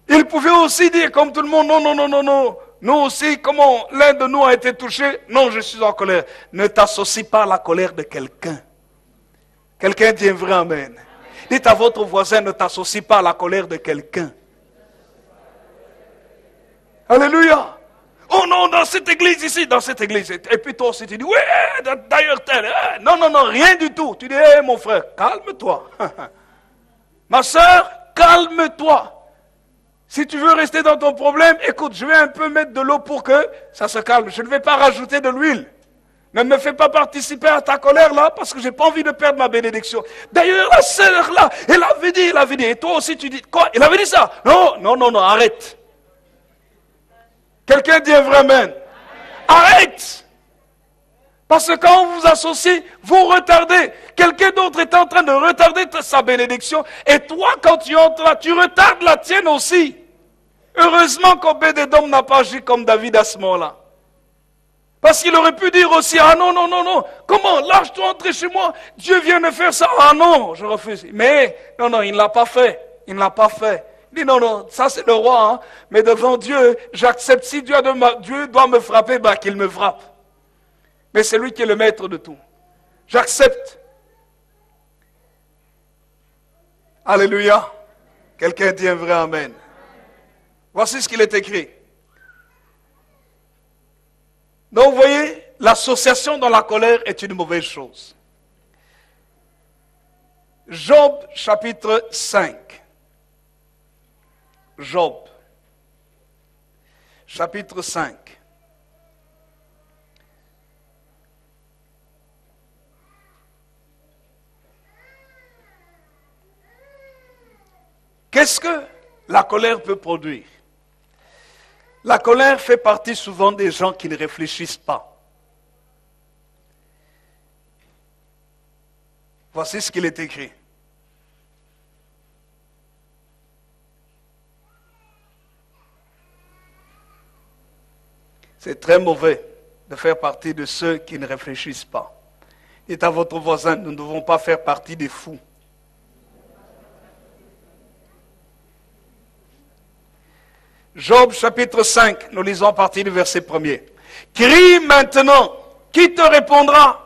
Il pouvait aussi dire, comme tout le monde, non. Nous aussi, comment l'un de nous a été touché? Non, je suis en colère. Ne t'associe pas à la colère de quelqu'un. Quelqu'un dit un vrai amen. Dites à votre voisin, ne t'associe pas à la colère de quelqu'un. Alléluia. Oh non, dans cette église ici, dans cette église. Et puis toi aussi, tu dis, ouais, d'ailleurs, non, rien du tout. Tu dis, hé mon frère, calme-toi. Ma soeur, calme-toi. Si tu veux rester dans ton problème, écoute, je vais un peu mettre de l'eau pour que ça se calme. Je ne vais pas rajouter de l'huile. Ne me fais pas participer à ta colère là, parce que je n'ai pas envie de perdre ma bénédiction. D'ailleurs, la sœur là, elle avait dit. Et toi aussi, tu dis, quoi? Elle avait dit ça? Non, arrête. Quelqu'un dit un vrai amen. Arrête. Parce que quand vous vous associez, vous retardez. Quelqu'un d'autre est en train de retarder sa bénédiction. Et toi, quand tu entres là, tu retardes la tienne aussi. Heureusement qu'Obed-Edom n'a pas agi comme David à ce moment-là. Parce qu'il aurait pu dire aussi, ah non. Comment? Lâche-toi entrer chez moi. Dieu vient de faire ça. Ah non, je refuse. Mais, non, il ne l'a pas fait. Il dit non, ça c'est le roi. Hein. Mais devant Dieu, j'accepte. Si Dieu doit me frapper, qu'il me frappe. Mais c'est lui qui est le maître de tout. J'accepte. Alléluia. Quelqu'un dit un vrai amen. Voici ce qu'il est écrit. Donc vous voyez, l'association dans la colère est une mauvaise chose. Job chapitre 5. Job chapitre 5. Qu'est-ce que la colère peut produire? La colère fait partie souvent des gens qui ne réfléchissent pas. Voici ce qu'il est écrit. C'est très mauvais de faire partie de ceux qui ne réfléchissent pas. Dites à votre voisin, nous ne devons pas faire partie des fous. Job chapitre 5, nous lisons à partir du verset 1er. Crie maintenant, qui te répondra?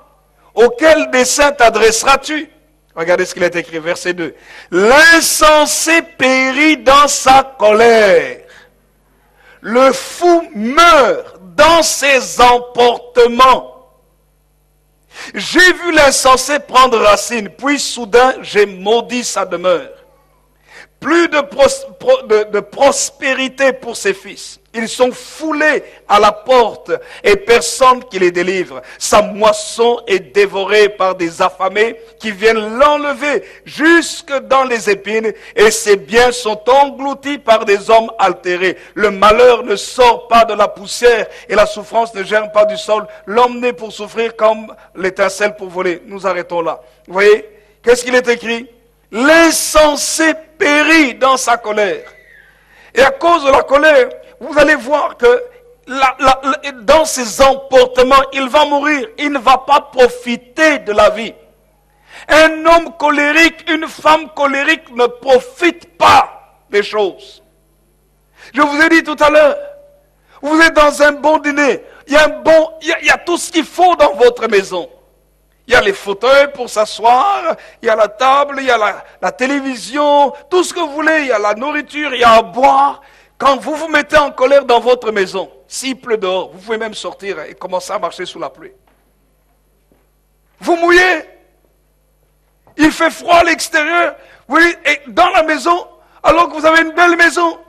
Auquel dessein t'adresseras-tu? Regardez ce qu'il est écrit, verset 2. L'insensé périt dans sa colère. Le fou meurt dans ses emportements. J'ai vu l'insensé prendre racine, puis soudain j'ai maudit sa demeure. Plus de prospérité pour ses fils. Ils sont foulés à la porte et personne qui les délivre. Sa moisson est dévorée par des affamés qui viennent l'enlever jusque dans les épines et ses biens sont engloutis par des hommes altérés. Le malheur ne sort pas de la poussière et la souffrance ne germe pas du sol. L'homme naît pour souffrir comme l'étincelle pour voler. Nous arrêtons là. Vous voyez, qu'est-ce qu'il est écrit? L'insensé périt dans sa colère. Et à cause de la colère, vous allez voir que dans ses emportements, il va mourir. Il ne va pas profiter de la vie. Un homme colérique, une femme colérique ne profite pas des choses. Je vous ai dit tout à l'heure, vous êtes dans un bon dîner. Il y a tout ce qu'il faut dans votre maison. Il y a les fauteuils pour s'asseoir, il y a la table, il y a la télévision, tout ce que vous voulez, il y a la nourriture, il y a à boire. Quand vous vous mettez en colère dans votre maison, s'il pleut dehors, vous pouvez même sortir et commencer à marcher sous la pluie. Vous mouillez. Il fait froid à l'extérieur. Oui, et dans la maison, alors que vous avez une belle maison,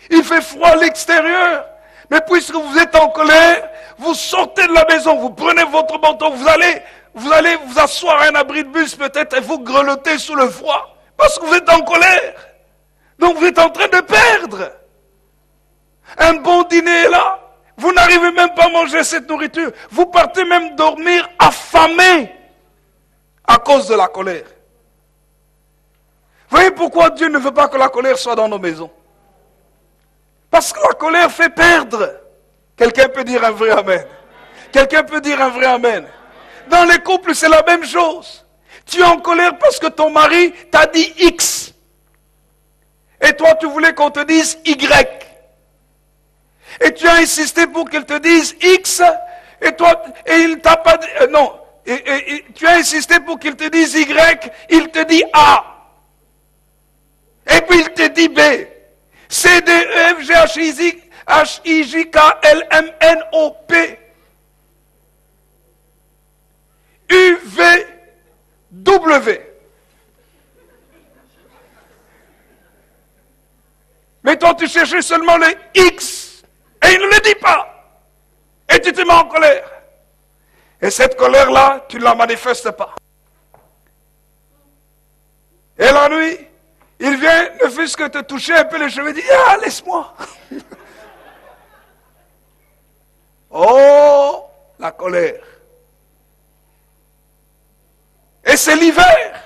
il fait froid à l'extérieur. Mais puisque vous êtes en colère, vous sortez de la maison, vous prenez votre manteau, vous allez vous asseoir à un abri de bus peut-être et vous grelottez sous le froid. Parce que vous êtes en colère. Donc vous êtes en train de perdre. Un bon dîner est là. Vous n'arrivez même pas à manger cette nourriture. Vous partez même dormir affamé à cause de la colère. Vous voyez pourquoi Dieu ne veut pas que la colère soit dans nos maisons? Parce que la colère fait perdre. Quelqu'un peut dire un vrai amen. Quelqu'un peut dire un vrai amen. Dans les couples, c'est la même chose. Tu es en colère parce que ton mari t'a dit X. Et toi, tu voulais qu'on te dise Y. Et tu as insisté pour qu'il te dise X. Et il t'a pas dit... non. Et tu as insisté pour qu'il te dise Y. Il te dit A. Et puis il te dit B. C, D, E, F, G, H, I, J, K, L, M, N, O, P. U, V, W. Mais toi, tu cherchais seulement le X. Et il ne le dit pas. Et tu te mets en colère. Et cette colère-là, tu ne la manifestes pas. Et la nuit, il vient, ne fût-ce que te toucher un peu les cheveux, et dit, ah, laisse-moi. Oh, la colère. Et c'est l'hiver.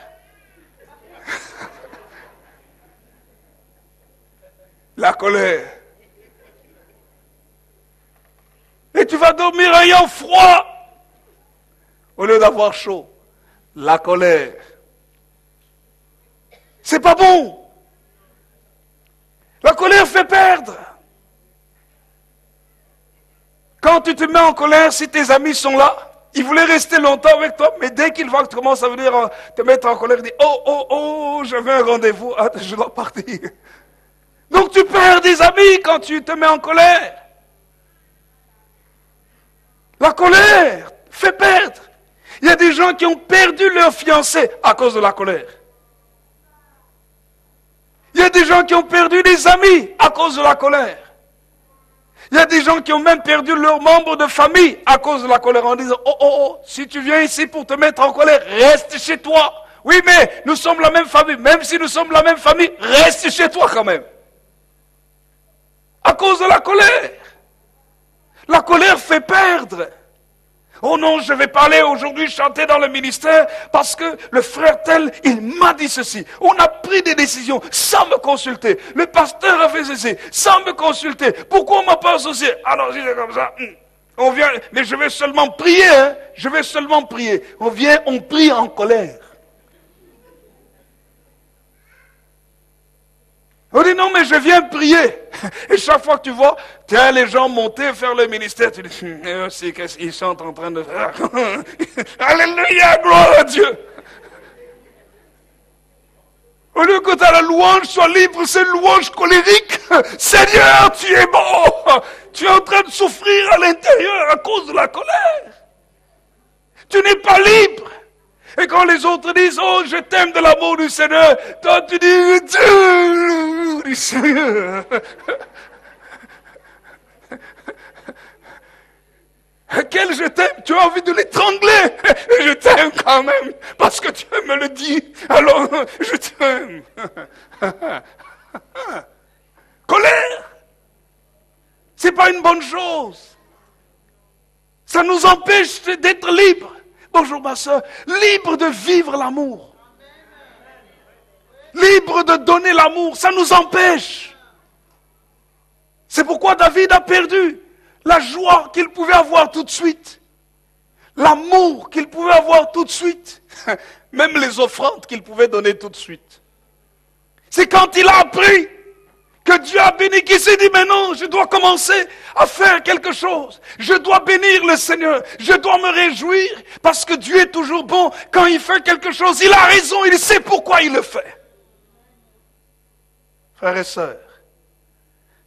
La colère. Et tu vas dormir ayant froid au lieu d'avoir chaud. La colère. C'est pas bon. La colère fait perdre. Quand tu te mets en colère, si tes amis sont là, ils voulaient rester longtemps avec toi, mais dès qu'ils voient que tu commences à venir te mettre en colère, ils disent, oh, j'avais un rendez-vous, je dois partir. Donc tu perds des amis quand tu te mets en colère. La colère fait perdre. Il y a des gens qui ont perdu leur fiancé à cause de la colère. Il y a des gens qui ont perdu des amis à cause de la colère. Il y a des gens qui ont même perdu leurs membres de famille à cause de la colère en disant, oh, si tu viens ici pour te mettre en colère, reste chez toi. Oui, mais nous sommes la même famille. Même si nous sommes la même famille, reste chez toi quand même. À cause de la colère. La colère fait perdre. Oh non, je vais parler aujourd'hui, chanter dans le ministère, parce que le frère tel, il m'a dit ceci. On a pris des décisions sans me consulter. Le pasteur a fait ceci, sans me consulter. Pourquoi on m'a pas associé? Alors, si c'est comme ça, on vient, mais je vais seulement prier, hein. Je vais seulement prier. On vient, on prie en colère. On dit non, mais je viens prier. Et chaque fois que tu vois, tiens, les gens monter faire le ministère, tu dis, c'est qu'est-ce qu'ils sont en train de faire. Alléluia, gloire à Dieu. Au lieu que ta louange soit libre, c'est une louange colérique. Seigneur, tu es bon. Tu es en train de souffrir à l'intérieur à cause de la colère. Tu n'es pas libre. Et quand les autres disent, oh, je t'aime de l'amour du Seigneur, toi tu dis, Dieu du Seigneur. Quel je t'aime, tu as envie de l'étrangler. Je t'aime quand même, parce que tu me le dis, alors je t'aime. Colère, c'est pas une bonne chose. Ça nous empêche d'être libres. Bonjour ma soeur, libre de vivre l'amour. Libre de donner l'amour, ça nous empêche. C'est pourquoi David a perdu la joie qu'il pouvait avoir tout de suite. L'amour qu'il pouvait avoir tout de suite. Même les offrandes qu'il pouvait donner tout de suite. C'est quand il a appris que Dieu a béni, qu'il s'est dit, mais non, je dois commencer à faire quelque chose. Je dois bénir le Seigneur. Je dois me réjouir parce que Dieu est toujours bon. Quand il fait quelque chose, il a raison, il sait pourquoi il le fait. Frères et sœurs,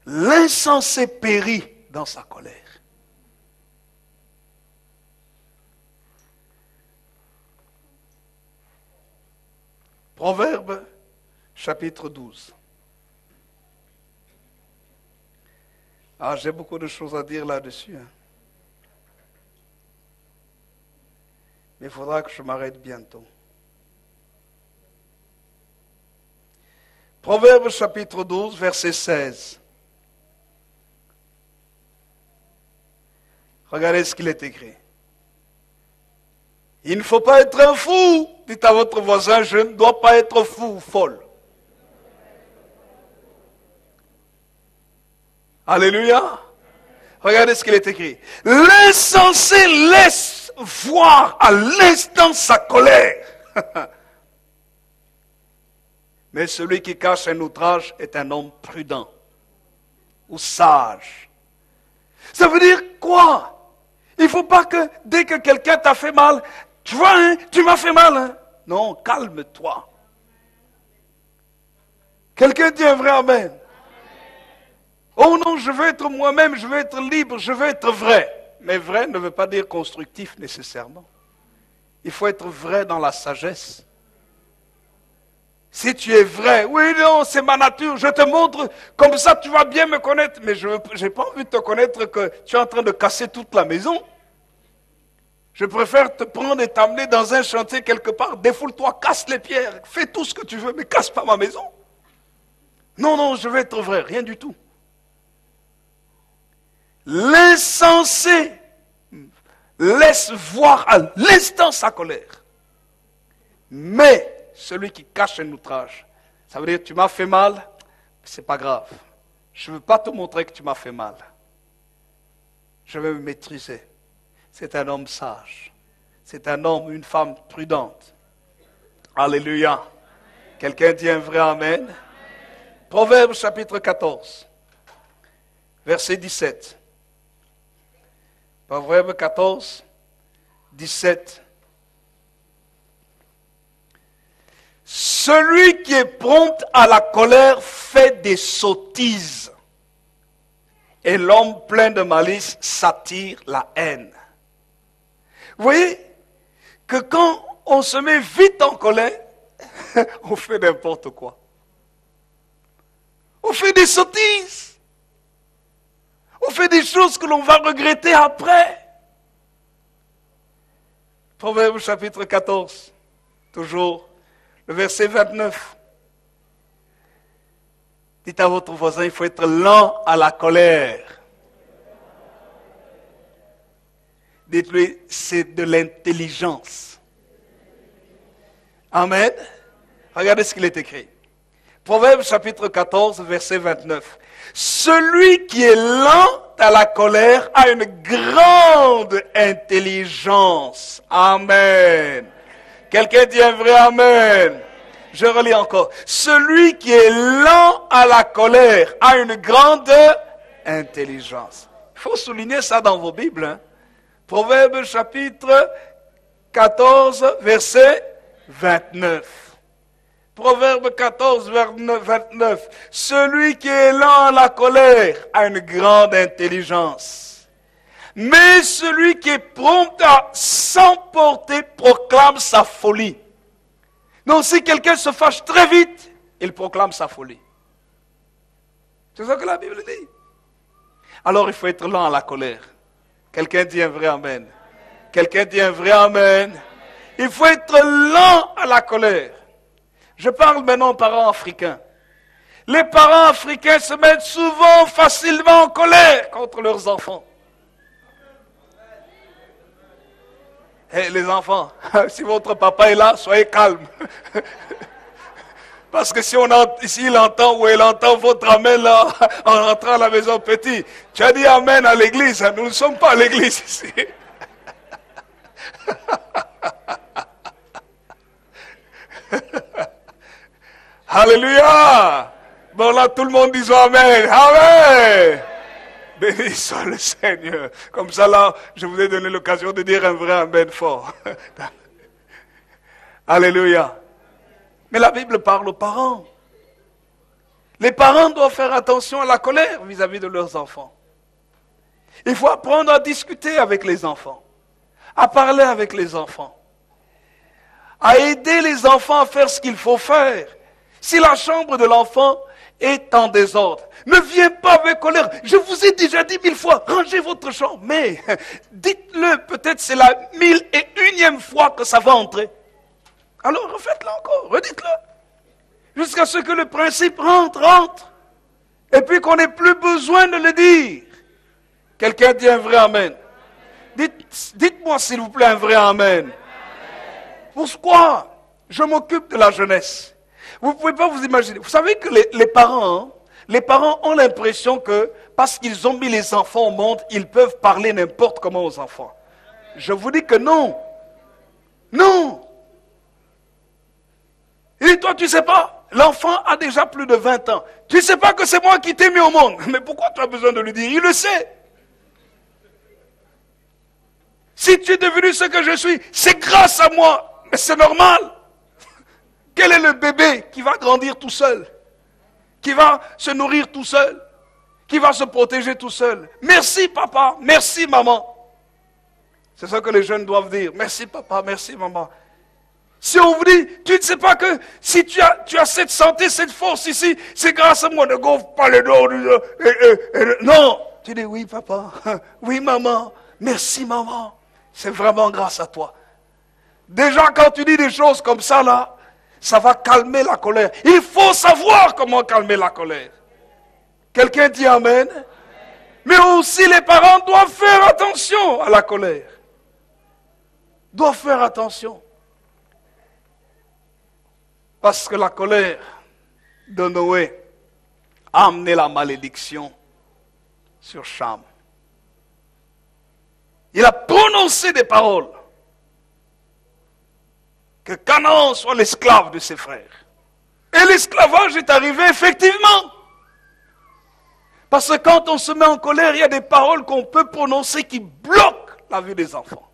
l'insensé périt dans sa colère. Proverbe, chapitre 12. Ah, j'ai beaucoup de choses à dire là-dessus. Mais il faudra que je m'arrête bientôt. Proverbe chapitre 12, verset 16. Regardez ce qu'il est écrit. Il ne faut pas être un fou. Dites à votre voisin, je ne dois pas être fou ou folle. Alléluia. Regardez ce qu'il est écrit. L'insensé laisse voir à l'instant sa colère. Mais celui qui cache un outrage est un homme prudent ou sage. Ça veut dire quoi? Il ne faut pas que dès que quelqu'un t'a fait mal, tu vois, hein, tu m'as fait mal. Hein? Non, calme-toi. Quelqu'un dit un vrai amen. Oh non, je veux être moi-même, je veux être libre, je veux être vrai. Mais vrai ne veut pas dire constructif nécessairement. Il faut être vrai dans la sagesse. Si tu es vrai, oui, non, c'est ma nature, je te montre, comme ça tu vas bien me connaître. Mais je n'ai pas envie de te connaître que tu es en train de casser toute la maison. Je préfère te prendre et t'amener dans un chantier quelque part, défoule-toi, casse les pierres, fais tout ce que tu veux, mais casse pas ma maison. Non, non, je veux être vrai, rien du tout. L'insensé laisse voir à l'instant sa colère. Mais celui qui cache un outrage, ça veut dire tu m'as fait mal, c'est pas grave. Je ne veux pas te montrer que tu m'as fait mal. Je vais me maîtriser. C'est un homme sage. C'est un homme, une femme prudente. Alléluia. Quelqu'un dit un vrai amen. Proverbe chapitre 14, verset 17. Proverbe 14, 17. Celui qui est prompt à la colère fait des sottises, et l'homme plein de malice s'attire la haine. Vous voyez que quand on se met vite en colère, on fait n'importe quoi. On fait des sottises. On fait des choses que l'on va regretter après. Proverbe chapitre 14, toujours, le verset 29. Dites à votre voisin, il faut être lent à la colère. Dites-lui, c'est de l'intelligence. Amen. Regardez ce qu'il est écrit. Proverbe chapitre 14, verset 29. Celui qui est lent à la colère a une grande intelligence. Amen. Quelqu'un dit un vrai amen. Je relis encore. Celui qui est lent à la colère a une grande intelligence. Il faut souligner ça dans vos Bibles. Hein? Proverbe chapitre 14, verset 29. Proverbe 14, verset 29. Celui qui est lent à la colère a une grande intelligence. Mais celui qui est prompt à s'emporter proclame sa folie. Donc si quelqu'un se fâche très vite, il proclame sa folie. C'est ça que la Bible dit. Alors il faut être lent à la colère. Quelqu'un dit un vrai amen. Quelqu'un dit un vrai amen. Il faut être lent à la colère. Je parle maintenant aux parents africains. Les parents africains se mettent souvent facilement en colère contre leurs enfants. Hey, les enfants, si votre papa est là, soyez calmes. Parce que s'il entend ou elle entend votre amen là, en rentrant à la maison petit, tu as dit amen à l'église, nous ne sommes pas à l'église ici. Alléluia. Bon là, tout le monde dit amen. Amen. Béni soit le Seigneur. Comme ça là, je vous ai donné l'occasion de dire un vrai amen fort. Alléluia. Mais la Bible parle aux parents. Les parents doivent faire attention à la colère vis-à-vis de leurs enfants. Il faut apprendre à discuter avec les enfants, à parler avec les enfants, à aider les enfants à faire ce qu'il faut faire. Si la chambre de l'enfant est en désordre, ne viens pas avec colère. Je vous ai déjà dit 1000 fois, rangez votre chambre. Mais dites-le, peut-être c'est la 1001e fois que ça va entrer. Alors refaites-le encore, redites-le. Jusqu'à ce que le principe rentre. Et puis qu'on n'ait plus besoin de le dire. Quelqu'un dit un vrai amen. Dites-moi s'il vous plaît un vrai amen. Pourquoi je m'occupe de la jeunesse? Vous ne pouvez pas vous imaginer. Vous savez que les parents ont l'impression que parce qu'ils ont mis les enfants au monde, ils peuvent parler n'importe comment aux enfants. Je vous dis que non. Non. Et toi, tu ne sais pas, l'enfant a déjà plus de 20 ans. Tu ne sais pas que c'est moi qui t'ai mis au monde. Mais pourquoi tu as besoin de lui dire? Il le sait. Si tu es devenu ce que je suis, c'est grâce à moi. Mais c'est normal. Quel est le bébé qui va grandir tout seul? Qui va se nourrir tout seul? Qui va se protéger tout seul? Merci papa, merci maman. C'est ça que les jeunes doivent dire. Merci papa, merci maman. Si on vous dit, tu ne sais pas que si tu as cette santé, cette force ici, c'est grâce à moi. Ne gonfle pas le dos. Non. Tu dis oui papa, oui maman, merci maman. C'est vraiment grâce à toi. Déjà quand tu dis des choses comme ça là, ça va calmer la colère. Il faut savoir comment calmer la colère. Quelqu'un dit amen. Mais aussi les parents doivent faire attention à la colère. Doivent faire attention. Parce que la colère de Noé a amené la malédiction sur Cham. Il a prononcé des paroles. Que Canaan soit l'esclave de ses frères. Et l'esclavage est arrivé effectivement. Parce que quand on se met en colère, il y a des paroles qu'on peut prononcer qui bloquent la vie des enfants.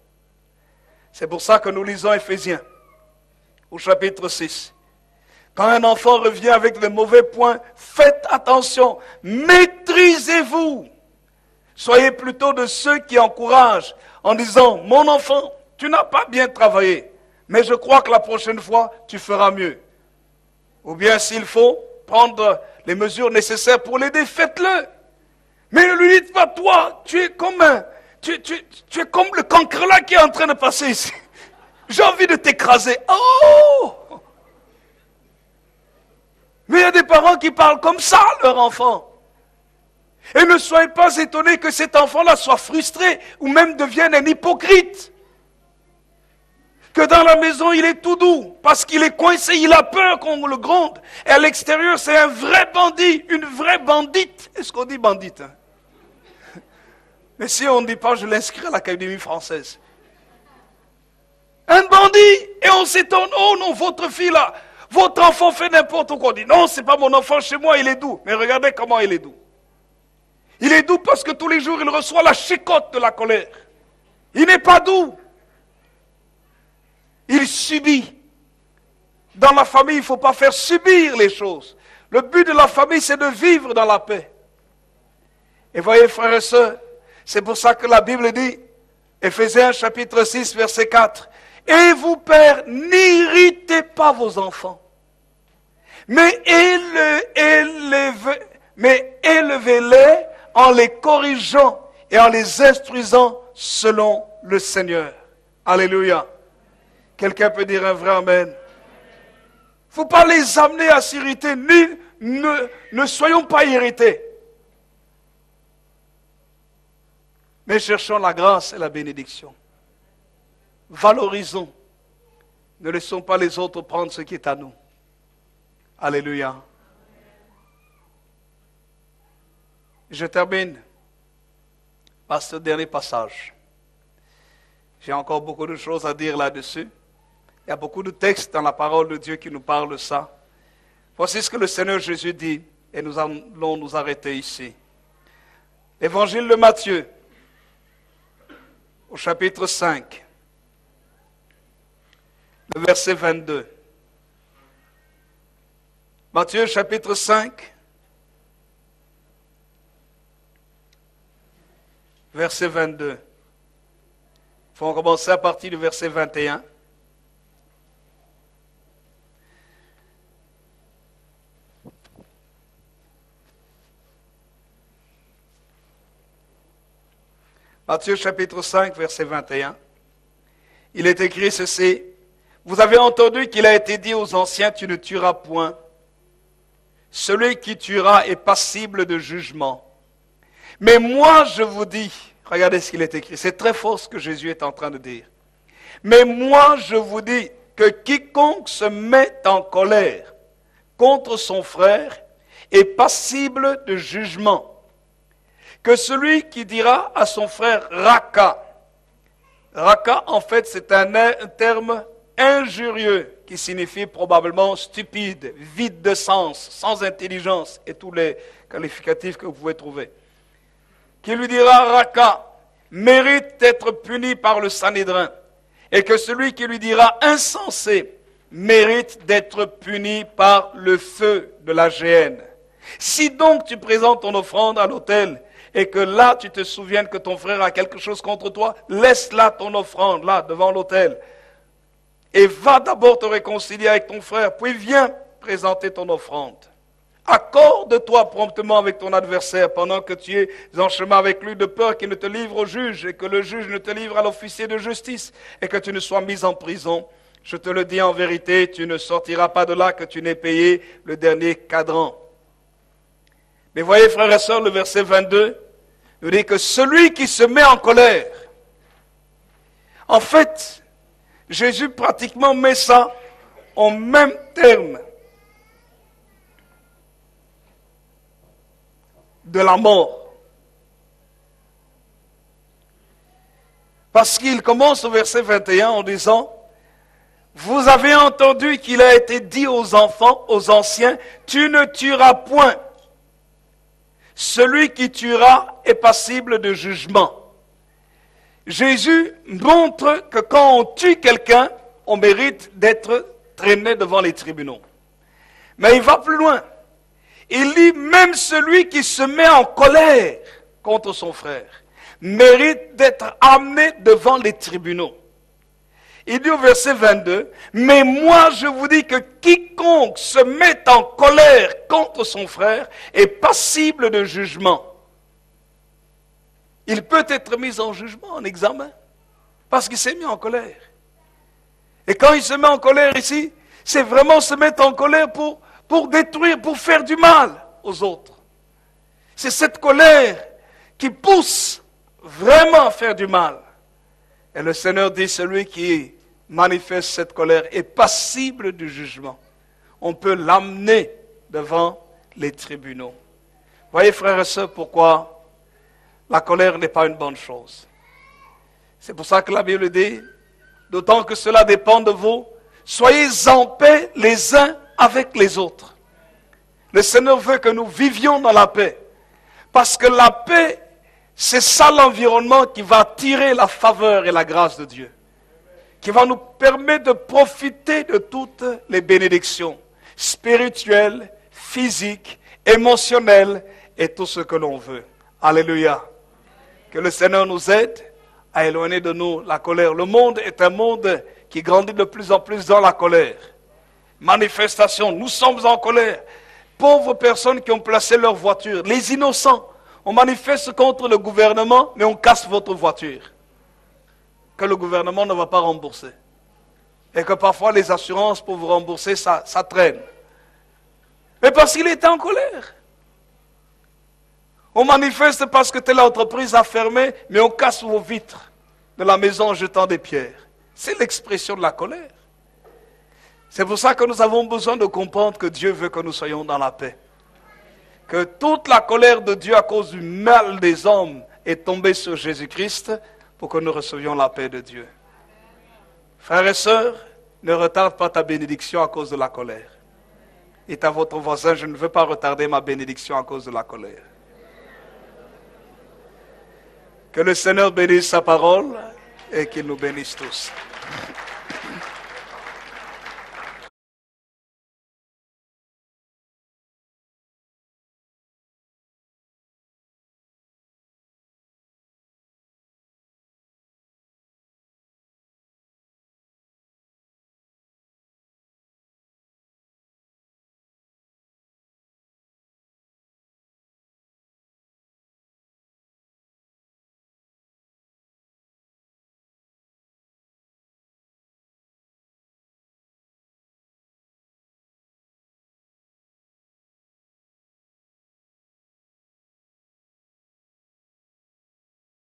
C'est pour ça que nous lisons Éphésiens, au chapitre 6. Quand un enfant revient avec de mauvais points, faites attention, maîtrisez-vous. Soyez plutôt de ceux qui encouragent en disant, mon enfant, tu n'as pas bien travaillé, mais je crois que la prochaine fois, tu feras mieux. Ou bien s'il faut prendre les mesures nécessaires pour l'aider, faites-le. Mais ne lui dites pas, toi, tu es comme le cancrelat qui est en train de passer ici. J'ai envie de t'écraser. Oh! Mais il y a des parents qui parlent comme ça à leur enfant. Et ne soyez pas étonnés que cet enfant-là soit frustré ou même devienne un hypocrite. Que dans la maison, il est tout doux parce qu'il est coincé, il a peur qu'on le gronde. Et à l'extérieur, c'est un vrai bandit, une vraie bandite. Est-ce qu'on dit bandite? Mais si on ne dit pas, je l'inscris à l'Académie française. Un bandit, et on s'étonne, oh non, votre fille là, votre enfant fait n'importe quoi. On dit, non, c'est pas mon enfant, chez moi, il est doux. Mais regardez comment il est doux. Il est doux parce que tous les jours, il reçoit la chicotte de la colère. Il n'est pas doux. Il subit. Dans la famille, il ne faut pas faire subir les choses. Le but de la famille, c'est de vivre dans la paix. Et voyez, frères et sœurs, c'est pour ça que la Bible dit, Éphésiens chapitre 6, verset 4, « Et vous, pères, n'irritez pas vos enfants, mais élevez-les en les corrigeant et en les instruisant selon le Seigneur. » Alléluia. Quelqu'un peut dire un vrai amen. Il ne faut pas les amener à s'irriter, ne soyons pas irrités. Mais cherchons la grâce et la bénédiction. Valorisons. Ne laissons pas les autres prendre ce qui est à nous. Alléluia. Je termine par ce dernier passage. J'ai encore beaucoup de choses à dire là-dessus. Il y a beaucoup de textes dans la parole de Dieu qui nous parlent de ça. Voici ce que le Seigneur Jésus dit, et nous allons nous arrêter ici. Évangile de Matthieu, au chapitre 5, le verset 22. Matthieu, chapitre 5, verset 22. Il faut commencer à partir du verset 21. Matthieu chapitre 5, verset 21. Il est écrit ceci. Vous avez entendu qu'il a été dit aux anciens, tu ne tueras point. Celui qui tuera est passible de jugement. Mais moi je vous dis, regardez ce qu'il est écrit, c'est très fort ce que Jésus est en train de dire. Mais moi je vous dis que quiconque se met en colère contre son frère est passible de jugement. Que celui qui dira à son frère Raka, Raka en fait c'est un terme injurieux qui signifie probablement stupide, vide de sens, sans intelligence et tous les qualificatifs que vous pouvez trouver. Qui lui dira Raka mérite d'être puni par le Sanhédrin et que celui qui lui dira insensé mérite d'être puni par le feu de la géhenne. Si donc tu présentes ton offrande à l'autel et que là tu te souviennes que ton frère a quelque chose contre toi, laisse là ton offrande, là devant l'autel. Et va d'abord te réconcilier avec ton frère, puis viens présenter ton offrande. Accorde-toi promptement avec ton adversaire pendant que tu es en chemin avec lui, de peur qu'il ne te livre au juge et que le juge ne te livre à l'officier de justice et que tu ne sois mis en prison. Je te le dis en vérité, tu ne sortiras pas de là que tu n'aies payé le dernier cadran. Mais voyez, frères et sœurs, le verset 22 nous dit que celui qui se met en colère, en fait, Jésus pratiquement met ça en même terme de la mort. Parce qu'il commence au verset 21 en disant, vous avez entendu qu'il a été dit aux enfants, aux anciens, tu ne tueras point. Celui qui tuera est passible de jugement. Jésus montre que quand on tue quelqu'un, on mérite d'être traîné devant les tribunaux. Mais il va plus loin. Il dit même celui qui se met en colère contre son frère mérite d'être amené devant les tribunaux. Il dit au verset 22, mais moi je vous dis que quiconque se met en colère contre son frère est passible de jugement. Il peut être mis en jugement, en examen, parce qu'il s'est mis en colère. Et quand il se met en colère ici, c'est vraiment se mettre en colère pour détruire, pour faire du mal aux autres. C'est cette colère qui pousse vraiment à faire du mal. Et le Seigneur dit, celui qui manifeste cette colère est passible du jugement. On peut l'amener devant les tribunaux. Voyez, frères et sœurs, pourquoi la colère n'est pas une bonne chose. C'est pour ça que la Bible dit, d'autant que cela dépend de vous, soyez en paix les uns avec les autres. Le Seigneur veut que nous vivions dans la paix. Parce que la paix, c'est ça l'environnement qui va attirer la faveur et la grâce de Dieu. Qui va nous permettre de profiter de toutes les bénédictions spirituelles, physiques, émotionnelles et tout ce que l'on veut. Alléluia. Que le Seigneur nous aide à éloigner de nous la colère. Le monde est un monde qui grandit de plus en plus dans la colère. Manifestation, nous sommes en colère. Pauvres personnes qui ont placé leur voiture, les innocents, on manifeste contre le gouvernement, mais on casse votre voiture. Que le gouvernement ne va pas rembourser. Et que parfois les assurances pour vous rembourser, ça traîne. Mais parce qu'il était en colère. On manifeste parce que telle entreprise a fermé, mais on casse vos vitres de la maison en jetant des pierres. C'est l'expression de la colère. C'est pour ça que nous avons besoin de comprendre que Dieu veut que nous soyons dans la paix. Que toute la colère de Dieu à cause du mal des hommes est tombée sur Jésus-Christ pour que nous recevions la paix de Dieu. Frères et sœurs, ne retarde pas ta bénédiction à cause de la colère. Dites à votre voisin, je ne veux pas retarder ma bénédiction à cause de la colère. Que le Seigneur bénisse sa parole et qu'il nous bénisse tous.